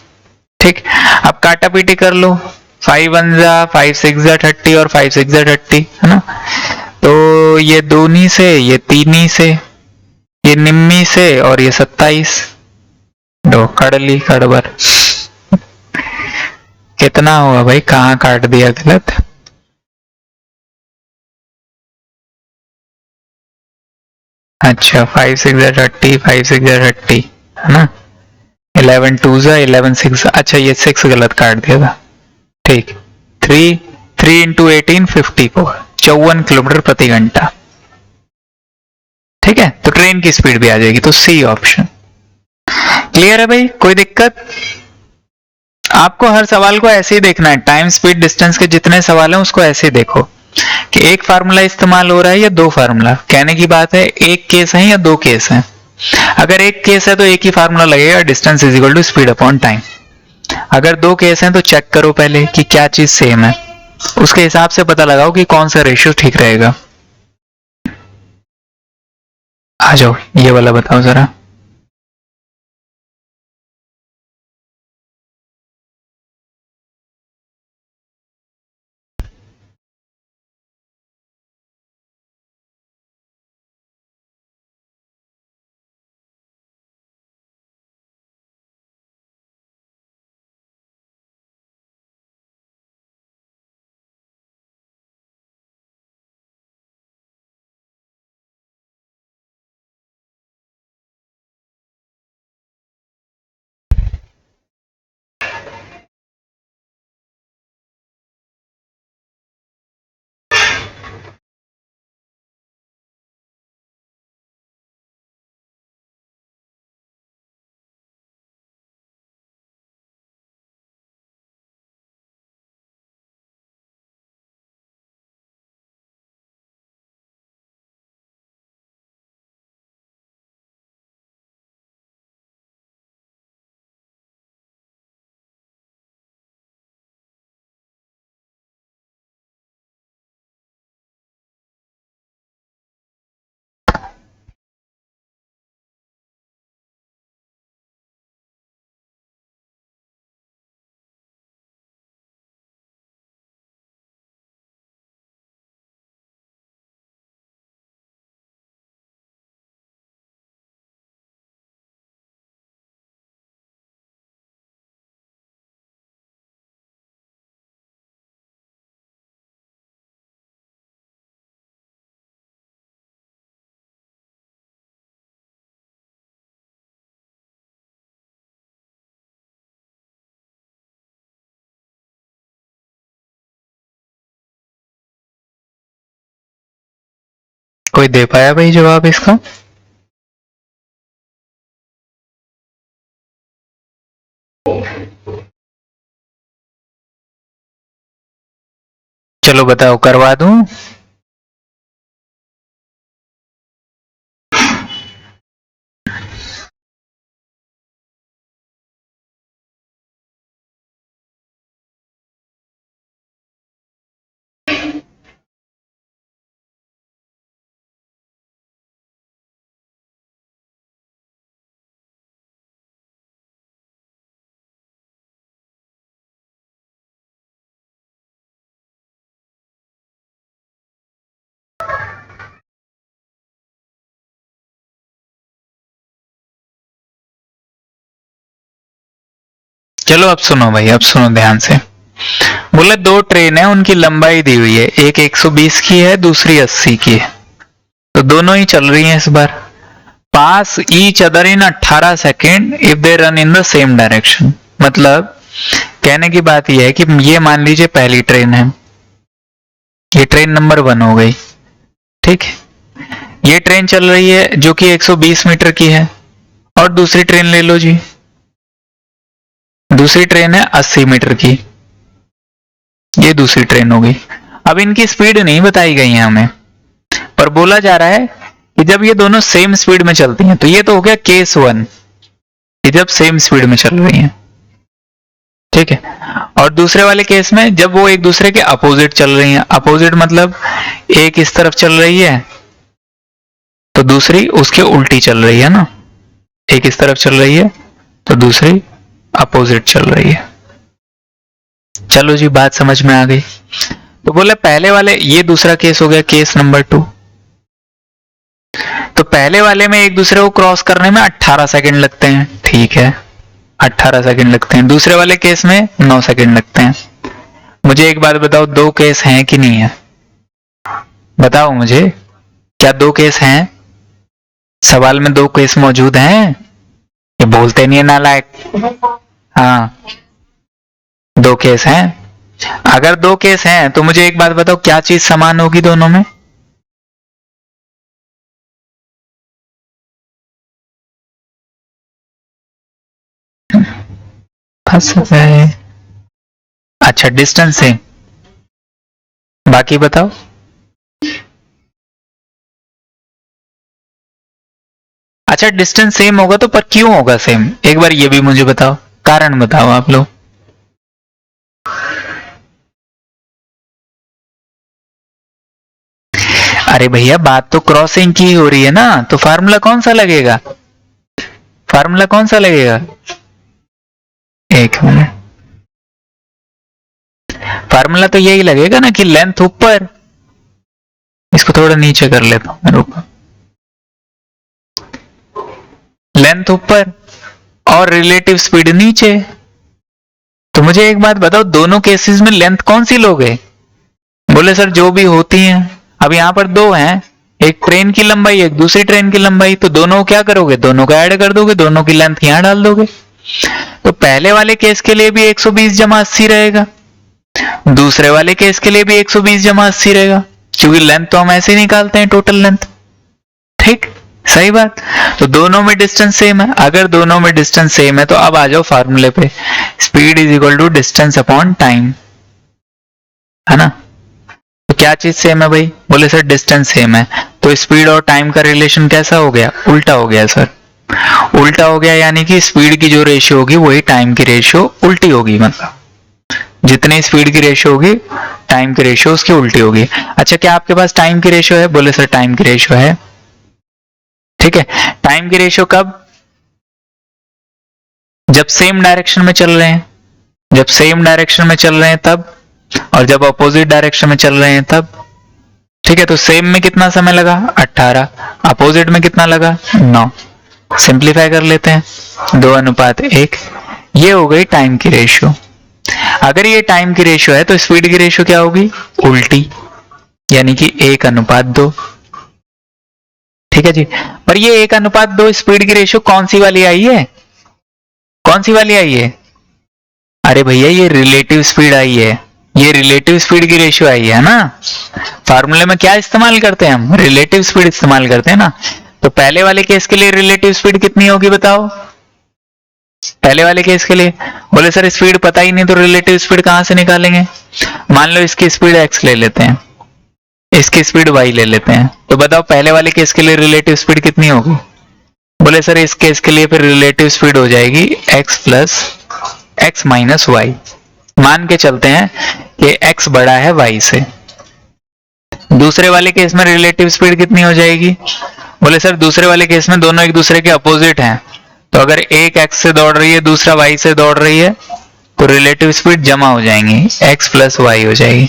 ठीक, अब काटा पीटी कर लो, 5 1 जा 5 6 जा 30 और 5 6 जा 30, है ना। तो ये दूनी से, ये तीनी से, ये निम्मी से, और ये 27। दो कड़ली कड़बर कितना हुआ भाई? कहाँ काट दिया गलत? अच्छा, 5 6 जा 30, 5 6 जा 30, है ना। 11 2 जा 11 6, अच्छा ये 6 गलत काट दिया था। ठीक, 3 इंटू 18 54, 54 किलोमीटर प्रति घंटा। ठीक है, तो ट्रेन की स्पीड भी आ जाएगी, तो सी ऑप्शन। क्लियर है भाई, कोई दिक्कत? आपको हर सवाल को ऐसे ही देखना है, टाइम स्पीड डिस्टेंस के जितने सवाल हैं उसको ऐसे ही देखो कि एक फार्मूला इस्तेमाल हो रहा है या दो फार्मूला। कहने की बात है एक केस है या दो केस है। अगर एक केस है तो एक ही फार्मूला लगेगा, distance is equal to speed upon time. अगर दो केस हैं तो चेक करो पहले कि क्या चीज सेम है, उसके हिसाब से पता लगाओ कि कौन सा रेशियो ठीक रहेगा। आ जाओ, ये वाला बताओ जरा। कोई दे पाया भाई जवाब इसका? चलो बताओ, करवा दूं? चलो अब सुनो भाई, अब सुनो ध्यान से। बोले दो ट्रेन है, उनकी लंबाई दी हुई है, एक 120 की है, दूसरी 80 की है, तो दोनों ही चल रही हैं इस बार। Pass each other in 18 second if they run in the same direction. मतलब कहने की बात यह है कि ये मान लीजिए पहली ट्रेन है, ये ट्रेन नंबर 1 हो गई, ठीक है। ये ट्रेन चल रही है जो कि 120 मीटर की है, और दूसरी ट्रेन ले लो जी, दूसरी ट्रेन है 80 मीटर की, ये दूसरी ट्रेन हो गई। अब इनकी स्पीड नहीं बताई गई है हमें, पर बोला जा रहा है कि जब ये दोनों सेम स्पीड में चलती हैं, तो ये तो हो गया केस 1 कि जब सेम स्पीड में चल रही हैं, ठीक है। और दूसरे वाले केस में जब वो एक दूसरे के अपोजिट चल रही हैं, अपोजिट मतलब एक इस तरफ चल रही है तो दूसरी उसके उल्टी चल रही है ना, एक इस तरफ चल रही है तो दूसरी अपोजिट चल रही है। चलो जी, बात समझ में आ गई। तो बोले पहले वाले, ये दूसरा केस हो गया, केस नंबर 2। तो पहले वाले में एक दूसरे को क्रॉस करने में 18 सेकंड लगते हैं, ठीक है, 18 सेकंड लगते हैं। दूसरे वाले केस में 9 सेकंड लगते हैं। मुझे एक बात बताओ, दो केस हैं कि नहीं है? बताओ मुझे, क्या दो केस हैं? सवाल में दो केस मौजूद हैं? ये बोलते नहीं है नालायक। हाँ, दो केस हैं। अगर दो केस हैं तो मुझे एक बात बताओ, क्या चीज समान होगी दोनों में? फंस गए। अच्छा, डिस्टेंस है, बाकी बताओ। अच्छा डिस्टेंस सेम होगा तो पर क्यों होगा सेम, एक बार ये भी मुझे बताओ, कारण बताओ आप लोग। अरे भैया बात तो क्रॉसिंग की हो रही है ना, तो फार्मूला कौन सा लगेगा, फार्मूला कौन सा लगेगा, एक मिनट, फार्मूला तो यही लगेगा ना कि लेंथ ऊपर, इसको थोड़ा नीचे कर लेता हूं मैं, रुको, लेंथ ऊपर और रिलेटिव स्पीड नीचे। तो मुझे एक बात बताओ, दोनों केसेस में लेंथ कौन सी लोगे, बोले सर जो भी होती हैं। अब यहां पर दो हैं, एक ट्रेन की लंबाई एक दूसरी ट्रेन की लंबाई, तो दोनों क्या करोगे, दोनों को ऐड कर दोगे, दोनों की लेंथ यहां डाल दोगे। तो पहले वाले केस के लिए भी 120 जमा 80 रहेगा, दूसरे वाले केस के लिए भी 120 जमा 80 रहेगा, क्योंकि लेंथ तो हम ऐसे ही निकालते हैं टोटल लेंथ। ठीक, सही बात। तो दोनों में डिस्टेंस सेम है, अगर दोनों में डिस्टेंस सेम है तो अब आ जाओ फार्मूले पे, speed is equal to distance upon time, है ना। तो क्या चीज सेम है भाई, बोले सर डिस्टेंस सेम है, तो स्पीड और टाइम का रिलेशन कैसा हो गया, उल्टा हो गया सर, उल्टा हो गया, यानी कि स्पीड की जो रेशियो होगी वही टाइम की रेशियो उल्टी होगी, मतलब जितनी स्पीड की रेशियो होगी टाइम की रेशियो उसकी उल्टी होगी। अच्छा क्या आपके पास टाइम की रेशियो है, बोले सर टाइम की रेशियो है, ठीक है। टाइम की रेशियो कब, जब सेम डायरेक्शन में चल रहे हैं, जब सेम डायरेक्शन में चल रहे हैं तब, और जब अपोजिट डायरेक्शन में चल रहे हैं तब, ठीक है। तो सेम में कितना समय लगा 18, अपोजिट में कितना लगा 9, सिंप्लीफाई कर लेते हैं 2:1, ये हो गई टाइम की रेशियो। अगर ये टाइम की रेशियो है तो स्पीड की रेशियो क्या होगी, उल्टी, यानी कि 1:2, ठीक है जी। पर ये 1:2 स्पीड की रेशियो कौन सी वाली आई है, कौन सी वाली आई है, अरे भैया ये रिलेटिव स्पीड आई है, ये रिलेटिव स्पीड की रेशियो आई है ना। फार्मूले में क्या इस्तेमाल करते हैं हम, रिलेटिव स्पीड इस्तेमाल करते हैं ना। तो पहले वाले केस के लिए रिलेटिव स्पीड कितनी होगी बताओ, पहले वाले केस के लिए, बोले सर स्पीड पता ही नहीं तो रिलेटिव स्पीड कहां से निकालेंगे। मान लो इसकी स्पीड x ले लेते हैं, इसकी स्पीड y ले लेते हैं, तो बताओ पहले वाले केस के लिए रिलेटिव स्पीड कितनी होगी, बोले सर इस केस के लिए फिर रिलेटिव स्पीड हो जाएगी x plus x minus Y. मान के चलते हैं कि x बड़ा है y से। दूसरे वाले केस में रिलेटिव स्पीड कितनी हो जाएगी, बोले सर दूसरे वाले केस में दोनों एक दूसरे के अपोजिट हैं, तो अगर एक x से दौड़ रही है दूसरा y से दौड़ रही है तो रिलेटिव स्पीड जमा हो जाएंगी, x प्लस वाई हो जाएगी।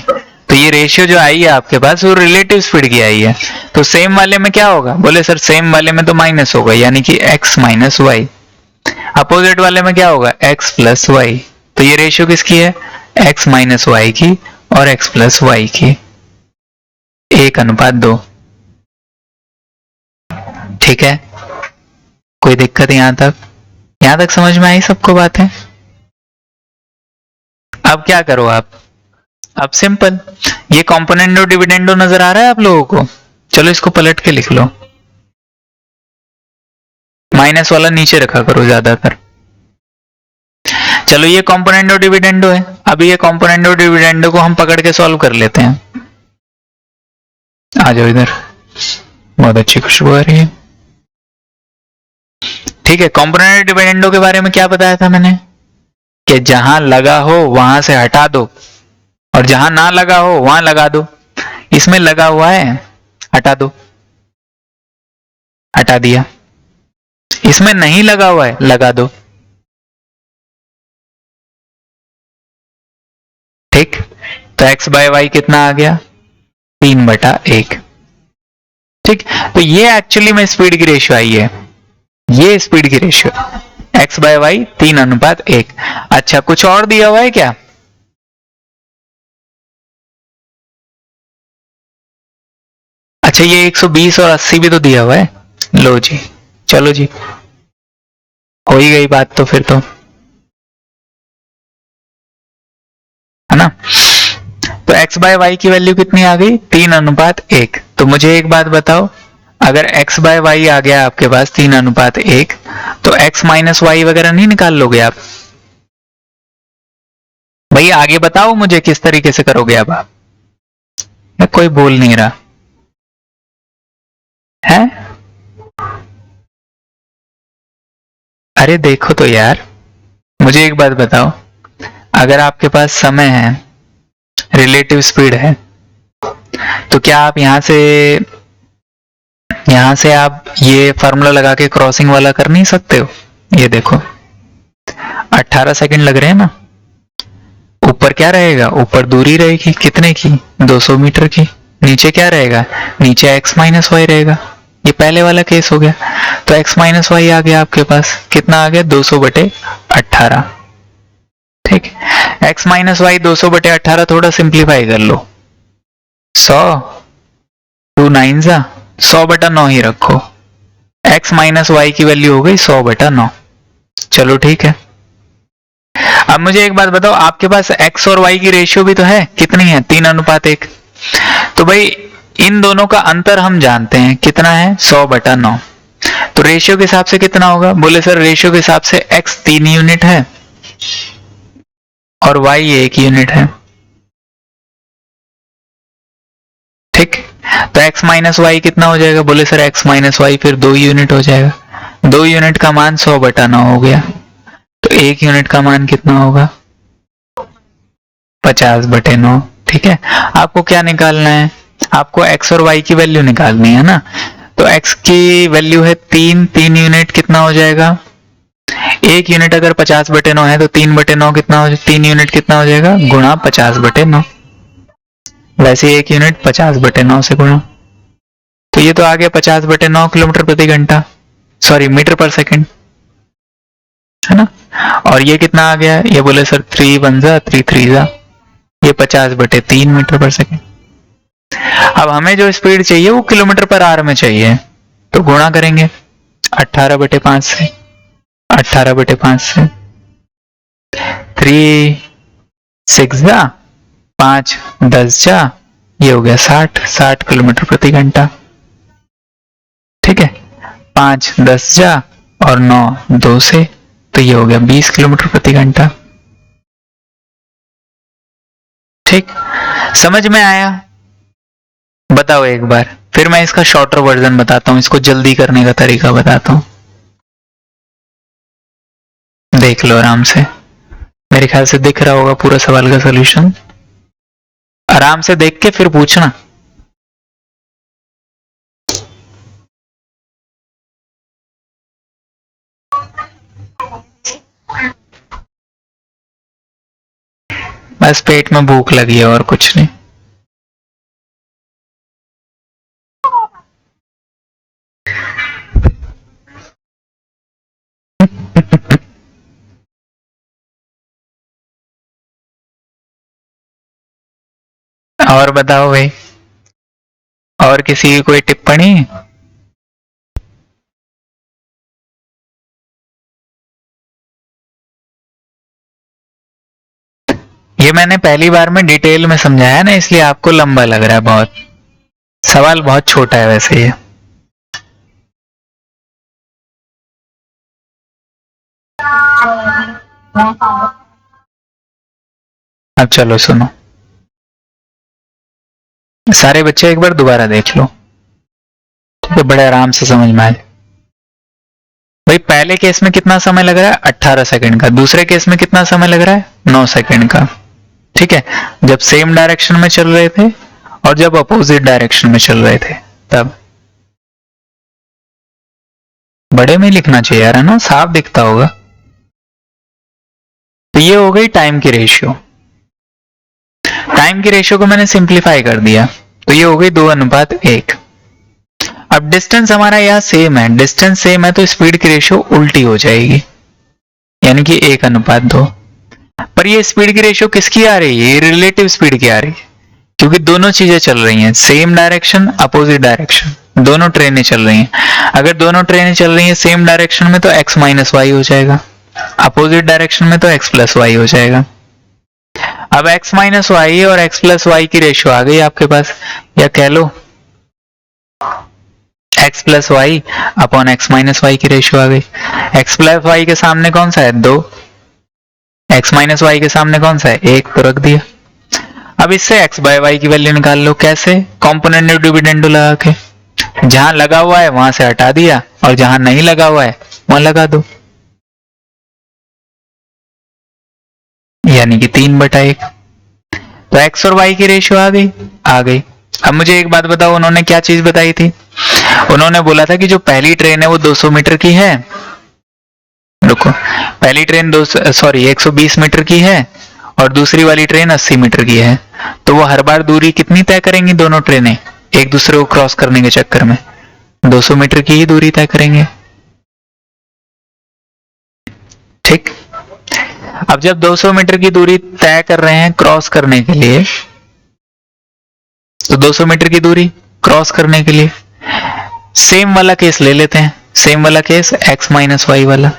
तो ये रेशियो जो आई है आपके पास वो रिलेटिव स्पीड की आई है। तो सेम वाले में क्या होगा, बोले सर सेम वाले में तो माइनस होगा, यानी कि x माइनस वाई। अपोजिट वाले में क्या होगा, x प्लस वाई। तो ये रेशियो किसकी है, x माइनस वाई की और x प्लस वाई की, 1:2। ठीक है, कोई दिक्कत यहां तक समझ में आई सबको बात है। अब क्या करो आप, अब सिंपल, ये कॉम्पोनेंडो डिविडेंडो नजर आ रहा है आप लोगों को, चलो इसको पलट के लिख लो, माइनस वाला नीचे रखा करो ज्यादातर। चलो ये कॉम्पोनेंडो डिविडेंडो है, अभी ये कॉम्पोनेंडो डिविडेंडो को हम पकड़ के सॉल्व कर लेते हैं। आ जाओ इधर, बहुत अच्छी खुशबू आ रही है। ठीक है, कॉम्पोनेंडो डिविडेंडो के बारे में क्या बताया था मैंने, कि जहां लगा हो वहां से हटा दो और जहां ना लगा हो वहां लगा दो। इसमें लगा हुआ है, हटा दो, हटा दिया। इसमें नहीं लगा हुआ है, लगा दो। ठीक, तो x बाय वाई कितना आ गया, 3/1। ठीक, तो ये एक्चुअली में स्पीड की रेशियो आई है, ये स्पीड की रेशियो, x बाय वाई 3:1। अच्छा कुछ और दिया हुआ है क्या, अच्छा ये 120 और 80 भी तो दिया हुआ है, लो जी, चलो जी, हो ही गई बात तो फिर तो, है ना। तो x बाय वाई की वैल्यू कितनी आ गई, 3:1। तो मुझे एक बात बताओ, अगर x बाय वाई आ गया आपके पास 3:1, तो x माइनस वाई वगैरह नहीं निकाल लोगे आप, भाई आगे बताओ मुझे किस तरीके से करोगे अब आप, कोई बोल नहीं रहा है। अरे देखो तो यार, मुझे एक बात बताओ, अगर आपके पास समय है, रिलेटिव स्पीड है, तो क्या आप यहां से आप ये फार्मूला लगा के क्रॉसिंग वाला कर नहीं सकते हो? ये देखो 18 सेकंड लग रहे हैं ना। ऊपर क्या रहेगा? ऊपर दूरी रहेगी कितने की? 200 मीटर की। नीचे क्या रहेगा? नीचे x माइनस वाई रहेगा। ये पहले वाला केस हो गया। तो x माइनस वाई आ गया आपके पास, कितना आ गया? 200/18। ठीक, x माइनस वाई 200/18 थोड़ा सिंप्लीफाई कर लो। 100 2 9 जा 100/9 ही रखो। x माइनस वाई की वैल्यू हो गई 100/9। चलो ठीक है। अब मुझे एक बात बताओ, आपके पास x और y की रेशियो भी तो है, कितनी है? 3:1। तो भाई इन दोनों का अंतर हम जानते हैं कितना है? 100/9। तो रेशियो के हिसाब से कितना होगा? बोले सर रेशियो के हिसाब से x 3 यूनिट है और y 1 यूनिट है। ठीक, तो x माइनस वाई कितना हो जाएगा? बोले सर x माइनस वाई फिर 2 यूनिट हो जाएगा। 2 यूनिट का मान 100/9 हो गया। तो 1 यूनिट का मान कितना होगा? 50/9। ठीक है, आपको क्या निकालना है? आपको x और y की वैल्यू निकालनी है ना। तो x की वैल्यू है 3 यूनिट कितना हो जाएगा? 1 यूनिट अगर 50/9 है तो 3/9 कितना हो? 3 यूनिट कितना हो जाएगा? गुणा 50/9। वैसे 1 यूनिट 50/9 से गुणा, तो ये तो आ गया 50/9 किलोमीटर प्रति घंटा, सॉरी मीटर पर सेकंड, है ना। और ये कितना आ गया? ये बोले सर 3 1 जा 3 3 जा, ये 50/3 मीटर पर सेकंड। अब हमें जो स्पीड चाहिए वो किलोमीटर पर आवर में चाहिए, तो गुणा करेंगे 18/5 से। 18/5 से 3 6 जा 5 10 जा, ये हो गया 60 किलोमीटर प्रति घंटा। ठीक है, 5 10 जा और 9 2 से, तो ये हो गया 20 किलोमीटर प्रति घंटा। ठीक, समझ में आया? बताओ एक बार, फिर मैं इसका शॉर्टर वर्जन बताता हूं, इसको जल्दी करने का तरीका बताता हूं। देख लो आराम से, मेरे ख्याल से दिख रहा होगा पूरा सवाल का सॉल्यूशन। आराम से देख के फिर पूछना। बस पेट में भूख लगी है और कुछ नहीं। और बताओ भाई, और किसी की कोई टिप्पणी? ये मैंने पहली बार में डिटेल में समझाया ना, इसलिए आपको लंबा लग रहा है बहुत। सवाल बहुत छोटा है वैसे ये। अब चलो सुनो, सारे बच्चे एक बार दोबारा देख लो, ठीक है, बड़े आराम से समझ में आए। भाई पहले केस में कितना समय लग रहा है? 18 सेकंड का। दूसरे केस में कितना समय लग रहा है? 9 सेकंड का। ठीक है, जब सेम डायरेक्शन में चल रहे थे और जब अपोजिट डायरेक्शन में चल रहे थे तब। बड़े में लिखना चाहिए यार, है ना, साफ दिखता होगा। तो ये हो गई टाइम की रेशियो। टाइम की रेशियो को मैंने सिंप्लीफाई कर दिया, तो ये हो गई 2:1। अब डिस्टेंस हमारा यहाँ सेम है, डिस्टेंस सेम है तो स्पीड की रेशियो उल्टी हो जाएगी, यानी कि 1:2। पर ये स्पीड की रेशियो किसकी आ रही है? ये रिलेटिव स्पीड की आ रही है, क्योंकि दोनों चीजें चल रही हैं, सेम डायरेक्शन अपोजिट डायरेक्शन, दोनों ट्रेनें चल रही हैं। अगर दोनों ट्रेनें चल रही हैं सेम डायरेक्शन में तो x माइनस वाई हो जाएगा, अपोजिट डायरेक्शन में तो x प्लस वाई हो जाएगा। अब x माइनस वाई और x प्लस वाई की रेशियो आ गई आपके पास, या कह लो x plus Y upon x minus Y की रेशियो आ गई। x प्लस वाई के सामने कौन सा है? 2। x माइनस वाई के सामने कौन सा है? 1, तो रख दिया। अब इससे x बाय वाई की वैल्यू निकाल लो। कैसे? कॉम्पोनेंट डिविडेंडो लगा के, जहां लगा हुआ है वहां से हटा दिया और जहां नहीं लगा हुआ है वहां लगा दो। यानी कि 3/1। तो x और y की रेशियो आ गई। अब मुझे एक बात बताओ, उन्होंने क्या चीज बताई थी? उन्होंने बोला था कि जो पहली ट्रेन है वो 200 मीटर की है। रुको, पहली ट्रेन 120 मीटर की है और दूसरी वाली ट्रेन 80 मीटर की है। तो वो हर बार दूरी कितनी तय करेंगी दोनों ट्रेनें एक दूसरे को क्रॉस करने के चक्कर में? 200 मीटर की ही दूरी तय करेंगे। ठीक। अब जब 200 मीटर की दूरी तय कर रहे हैं क्रॉस करने के लिए, तो 200 मीटर की दूरी क्रॉस करने के लिए सेम वाला केस ले लेते हैं। सेम वाला केस x माइनस वाई वाला।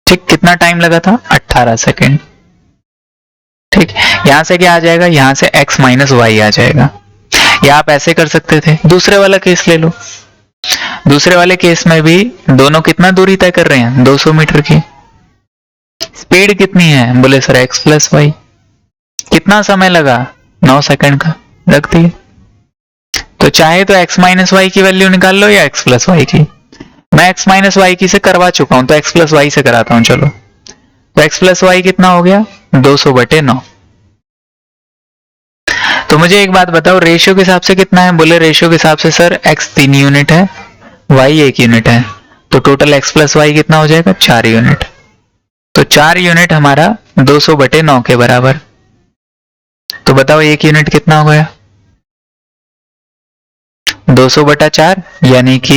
ठीक, कितना टाइम लगा था? 18 सेकेंड। ठीक, यहां से क्या आ जाएगा? यहां से x माइनस वाई आ जाएगा। या आप ऐसे कर सकते थे, दूसरे वाला केस ले लो। दूसरे वाले केस में भी दोनों कितना दूरी तय कर रहे हैं? 200 मीटर की। स्पीड कितनी है? बोले सर x प्लस वाई। कितना समय लगा? 9 सेकंड का। रख दिए। तो चाहे तो x माइनस वाई की वैल्यू निकाल लो या x प्लस वाई की। मैं x माइनस वाई की से करवा चुका हूं, तो x प्लस वाई से कराता हूं। चलो, तो x प्लस वाई कितना हो गया? 200/9। तो मुझे एक बात बताओ, रेशियो के हिसाब से कितना है? बोले रेशियो के हिसाब से सर x 3 यूनिट है, y 1 यूनिट है, तो टोटल x प्लस वाई कितना हो जाएगा? 4 यूनिट। तो 4 यूनिट हमारा 200/9 के बराबर। तो बताओ 1 यूनिट कितना हो गया? 200/4, यानी कि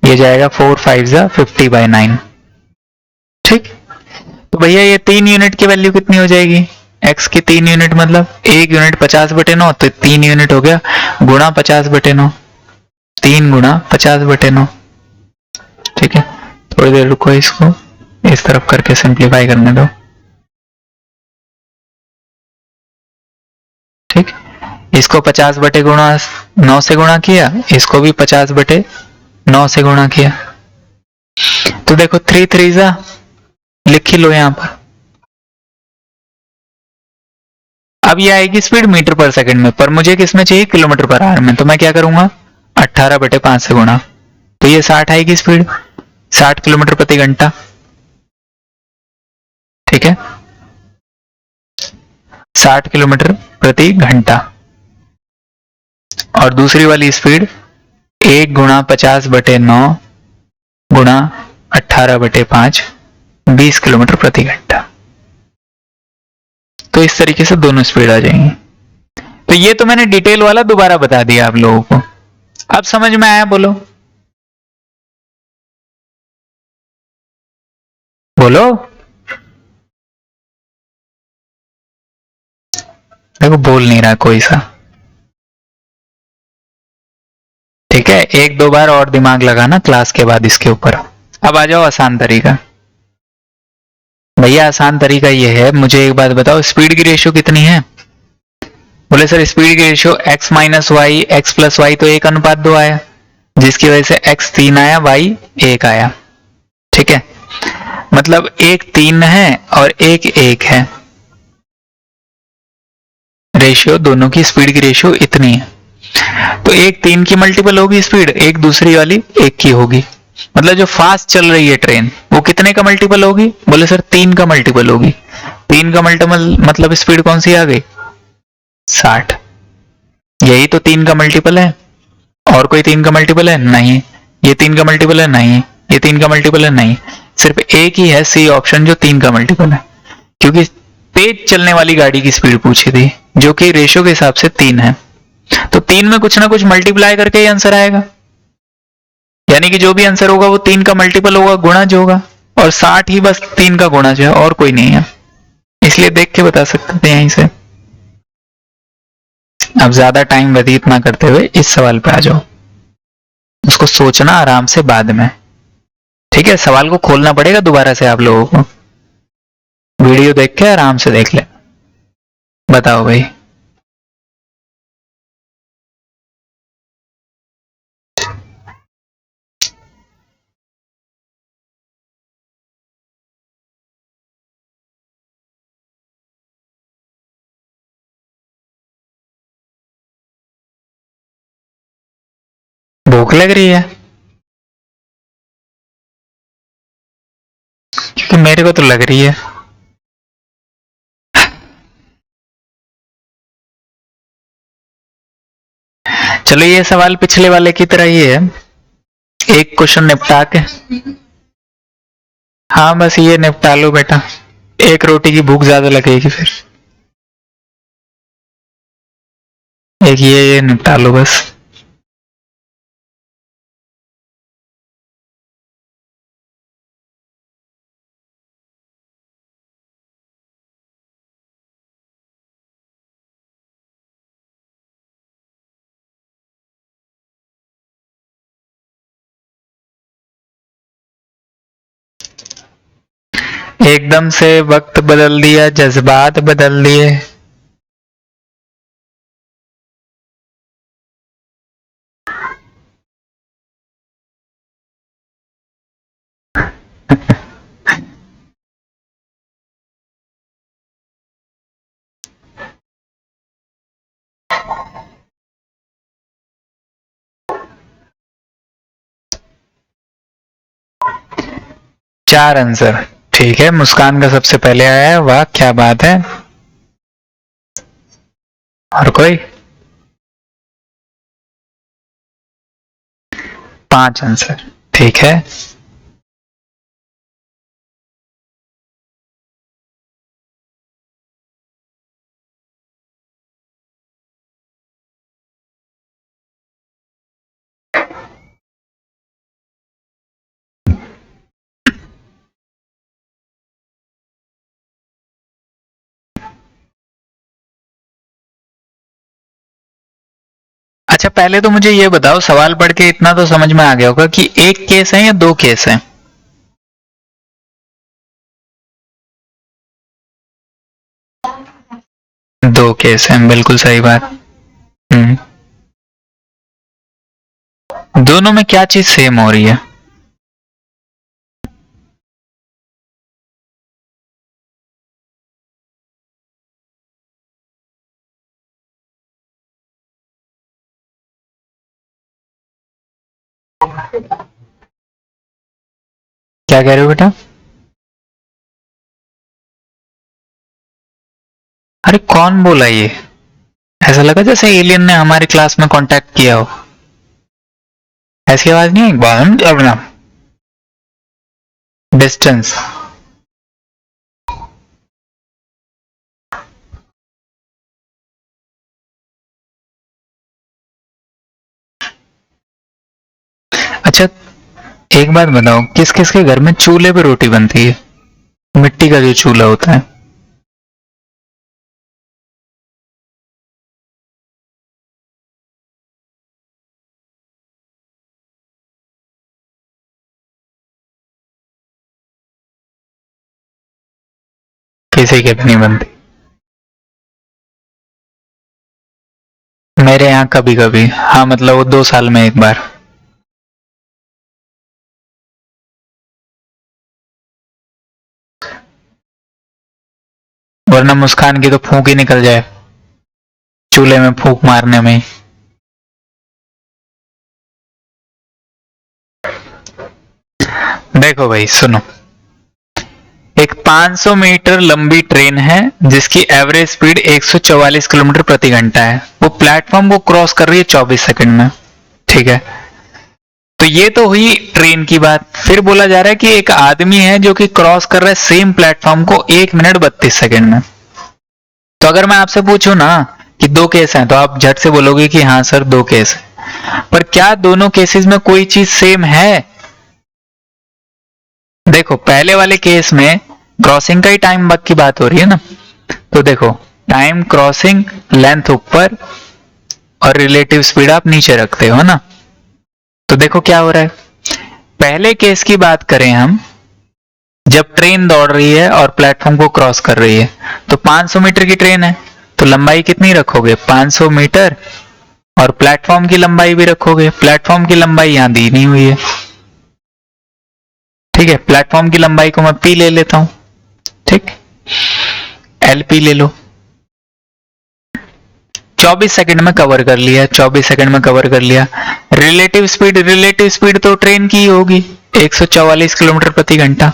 ये जाएगा 4 5 जा 50/9। ठीक। तो भैया ये 3 यूनिट की वैल्यू कितनी हो जाएगी? x की 3 यूनिट मतलब 1 यूनिट 50/9, तो 3 यूनिट हो गया गुणा 50/9। 3 गुणा 50/9। ठीक है, थोड़ी देर रुको, इसको इस तरफ करके सिंप्लीफाई करने दो। ठीक, इसको 50/9 से गुणा किया, इसको भी 50/9 से गुणा किया। तो देखो 3 3 जा, लिख ही लो यहां पर। अब ये आएगी स्पीड मीटर पर सेकंड में, पर मुझे किसमें चाहिए? किलोमीटर पर आवर में। तो मैं क्या करूंगा? 18/5 से गुणा। तो ये 60 आएगी स्पीड, 60 किलोमीटर प्रति घंटा। ठीक है, 60 किलोमीटर प्रति घंटा। और दूसरी वाली स्पीड 1 गुणा 50/9 गुणा 18/5, 20 किलोमीटर प्रति घंटा। तो इस तरीके से दोनों स्पीड आ जाएंगी। तो ये तो मैंने डिटेल वाला दोबारा बता दिया आप लोगों को। अब समझ में आया? बोलो बोलो। देखो बोल नहीं रहा कोई सा। ठीक है, एक दो बार और दिमाग लगाना क्लास के बाद इसके ऊपर। अब आ जाओ आसान तरीका। भैया आसान तरीका ये है, मुझे एक बात बताओ, स्पीड की रेशियो कितनी है? बोले सर स्पीड की ratio x minus Y X plus Y, तो 1:2 आया, जिसकी वजह से x 3 आया, y 1 आया। ठीक है, मतलब एक 3 है और एक 1 है। रेशियो दोनों की, स्पीड की रेशियो इतनी है। तो एक 3 की मल्टीपल होगी स्पीड, एक दूसरी वाली 1 की होगी। मतलब जो फास्ट चल रही है ट्रेन, वो कितने का मल्टीपल होगी? बोले सर 3 का मल्टीपल होगी। 3 का मल्टीपल मतलब स्पीड कौन सी आ गई? 60। यही तो 3 का मल्टीपल है। और कोई 3 का मल्टीपल है? नहीं। ये 3 का मल्टीपल है? नहीं। ये 3 का मल्टीपल है? नहीं। सिर्फ एक ही है सी ऑप्शन जो 3 का मल्टीपल है, क्योंकि तेज चलने वाली गाड़ी की स्पीड पूछी थी, जो कि रेशियो के हिसाब से 3 है। तो 3 में कुछ ना कुछ मल्टीप्लाई करके ही आंसर आएगा, यानी कि जो भी आंसर होगा वो 3 का मल्टीपल होगा, गुणा जो होगा। और 60 ही बस 3 का गुणा जो है, और कोई नहीं है। इसलिए देख के बता सकते थे यहीं से। अब ज्यादा टाइम व्यतीत ना करते हुए इस सवाल पे आ जाओ, उसको सोचना आराम से बाद में। ठीक है, सवाल को खोलना पड़ेगा दोबारा से आप लोगों को। वीडियो देख के आराम से देख ले। बताओ भाई। भूख लग रही है? क्योंकि मेरे को तो लग रही है। चलो ये सवाल पिछले वाले की तरह ही है, एक क्वेश्चन निपटा के। हाँ बस ये निपटा लो बेटा, एक रोटी की भूख ज्यादा लगेगी फिर। एक ये निपटा लो बस। एकदम से वक्त बदल दिया, जज्बात बदल दिए। चार आंसर, ठीक है। मुस्कान का सबसे पहले आया है, वाह क्या बात है। और कोई? 5 आंसर, ठीक है। अच्छा पहले तो मुझे ये बताओ, सवाल पढ़ के इतना तो समझ में आ गया होगा कि एक केस है या 2 केस है? दो केस हैं, बिल्कुल सही बात। दोनों में क्या चीज सेम हो रही है? क्या कह रहे हो बेटा? अरे कौन बोला ये? ऐसा लगा जैसे एलियन ने हमारी क्लास में कांटेक्ट किया हो। ऐसी आवाज नहीं है? एक बार अपना डिस्टेंस। अच्छा एक बात बताओ, किस किस के घर में चूल्हे पे रोटी बनती है? मिट्टी का जो चूल्हा होता है। किसी के भी नहीं बनती। मेरे यहाँ कभी कभी, हाँ मतलब वो 2 साल में एक बार। वरना मुस्कान की तो फूंक ही निकल जाए चूल्हे में फूंक मारने में ही। देखो भाई सुनो, एक 500 मीटर लंबी ट्रेन है जिसकी एवरेज स्पीड 144 किलोमीटर प्रति घंटा है। वो प्लेटफॉर्म को क्रॉस कर रही है 24 सेकंड में, ठीक है। तो ये तो हुई ट्रेन की बात। फिर बोला जा रहा है कि एक आदमी है जो कि क्रॉस कर रहा है सेम प्लेटफॉर्म को 1 मिनट 32 सेकंड में। तो अगर मैं आपसे पूछूं ना कि 2 केस हैं, तो आप झट से बोलोगे कि हाँ सर 2 केस है। पर क्या दोनों केसेस में कोई चीज सेम है? देखो पहले वाले केस में क्रॉसिंग का ही टाइम बग की बात हो रही है ना। तो देखो टाइम क्रॉसिंग, लेंथ ऊपर और रिलेटिव स्पीड आप नीचे रखते हो ना। तो देखो क्या हो रहा है, पहले केस की बात करें हम, जब ट्रेन दौड़ रही है और प्लेटफॉर्म को क्रॉस कर रही है, तो 500 मीटर की ट्रेन है, तो लंबाई कितनी रखोगे? 500 मीटर। और प्लेटफॉर्म की लंबाई भी रखोगे, प्लेटफॉर्म की लंबाई यहां दी नहीं हुई है, ठीक है। प्लेटफॉर्म की लंबाई को मैं पी ले लेता हूं, ठीक, एल पी ले लो। 24 सेकंड में कवर कर लिया, 24 सेकंड में कवर कर लिया। रिलेटिव स्पीड तो ट्रेन की ही होगी 144 किलोमीटर प्रति घंटा,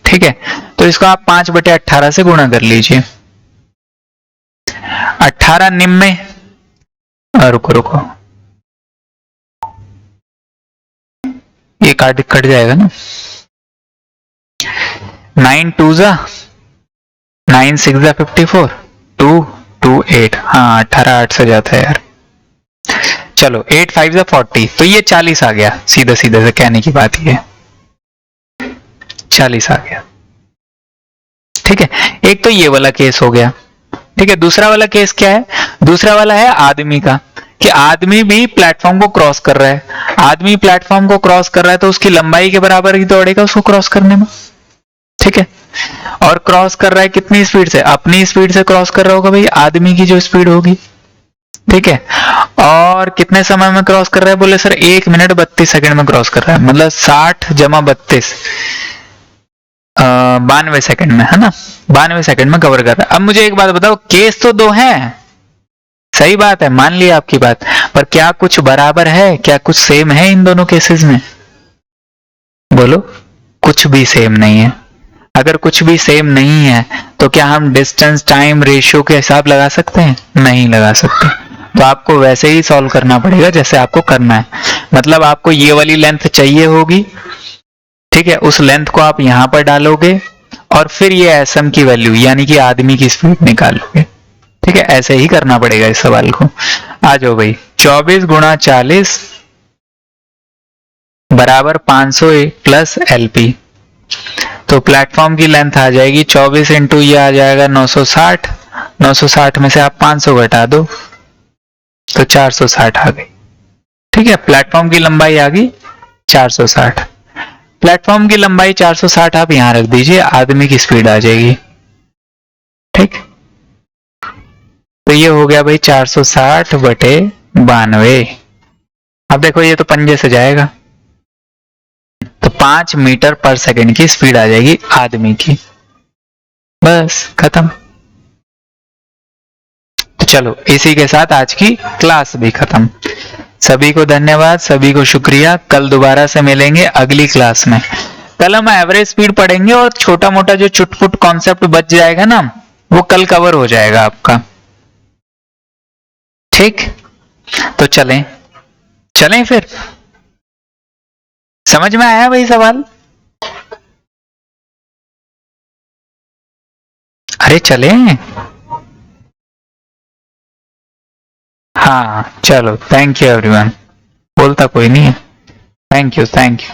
ठीक है। तो इसको आप 5/18 से गुणा कर लीजिए। 18 निम्न में रुको रुको, ये कट जाएगा ना। 9 2 जा 9 6 जा 54, 2 2 8, हाँ 18 8 से जाता है यार। चलो 8 5 जा 40, तो ये 40 आ गया। सीधे सीधे से कहने की बात ये 40 आ गया। ठीक है, एक तो ये वाला केस हो गया। ठीक है, दूसरा वाला केस क्या है? दूसरा वाला है आदमी का, कि आदमी भी प्लेटफॉर्म को क्रॉस कर रहा है। आदमी प्लेटफॉर्म को क्रॉस कर रहा है तो उसकी लंबाई के बराबर ही दौड़ेगा उसको क्रॉस करने में। ठीक है, और क्रॉस कर रहा है कितनी स्पीड से? अपनी स्पीड से क्रॉस कर रहा होगा भाई, आदमी की जो स्पीड होगी। ठीक है, और कितने समय में क्रॉस कर रहा है? बोले सर 1 मिनट 32 सेकंड में क्रॉस कर रहा है, मतलब 60 जमा 32 92 सेकंड में, है ना, 92 सेकंड में कवर कर रहा है। अब मुझे एक बात बताओ, केस तो दो हैं, सही बात है, मान लिया आपकी बात, पर क्या कुछ बराबर है? क्या कुछ सेम है इन दोनों केसेस में? बोलो, कुछ भी सेम नहीं है। अगर कुछ भी सेम नहीं है तो क्या हम डिस्टेंस टाइम रेशियो के हिसाब लगा सकते हैं? नहीं लगा सकते। तो आपको वैसे ही सॉल्व करना पड़ेगा जैसे आपको करना है। मतलब आपको ये वाली लेंथ चाहिए होगी, ठीक है, उस लेंथ को आप यहां पर डालोगे और फिर ये एसएम की वैल्यू यानी कि आदमी की स्पीड निकालोगे। ठीक है, ऐसे ही करना पड़ेगा इस सवाल को। आ जाओ भाई, 24 गुणा 40 बराबर 500 प्लस एलपी। तो प्लेटफॉर्म की लेंथ आ जाएगी 24 इंटू ये आ जाएगा 960। 960 में से आप 500 घटा दो तो 460 आ गई। ठीक है, प्लेटफॉर्म की लंबाई आ गई 460। प्लेटफॉर्म की लंबाई 460 आप यहां रख दीजिए, आदमी की स्पीड आ जाएगी। ठीक, तो ये हो गया भाई 460 बटे 92। अब देखो ये तो पंजे से जाएगा, तो 5 मीटर पर सेकंड की स्पीड आ जाएगी आदमी की। बस खत्म। तो चलो इसी के साथ आज की क्लास भी खत्म। सभी को धन्यवाद, सभी को शुक्रिया। कल दोबारा से मिलेंगे अगली क्लास में। कल हम एवरेज स्पीड पढ़ेंगे और छोटा मोटा जो चुटपुट कॉन्सेप्ट बच जाएगा ना, वो कल कवर हो जाएगा आपका। ठीक, तो चलें चलें फिर। समझ में आया भाई सवाल? अरे चलें। हाँ चलो, थैंक यू एवरीवन। बोलता कोई नहीं है। Thank you thank you.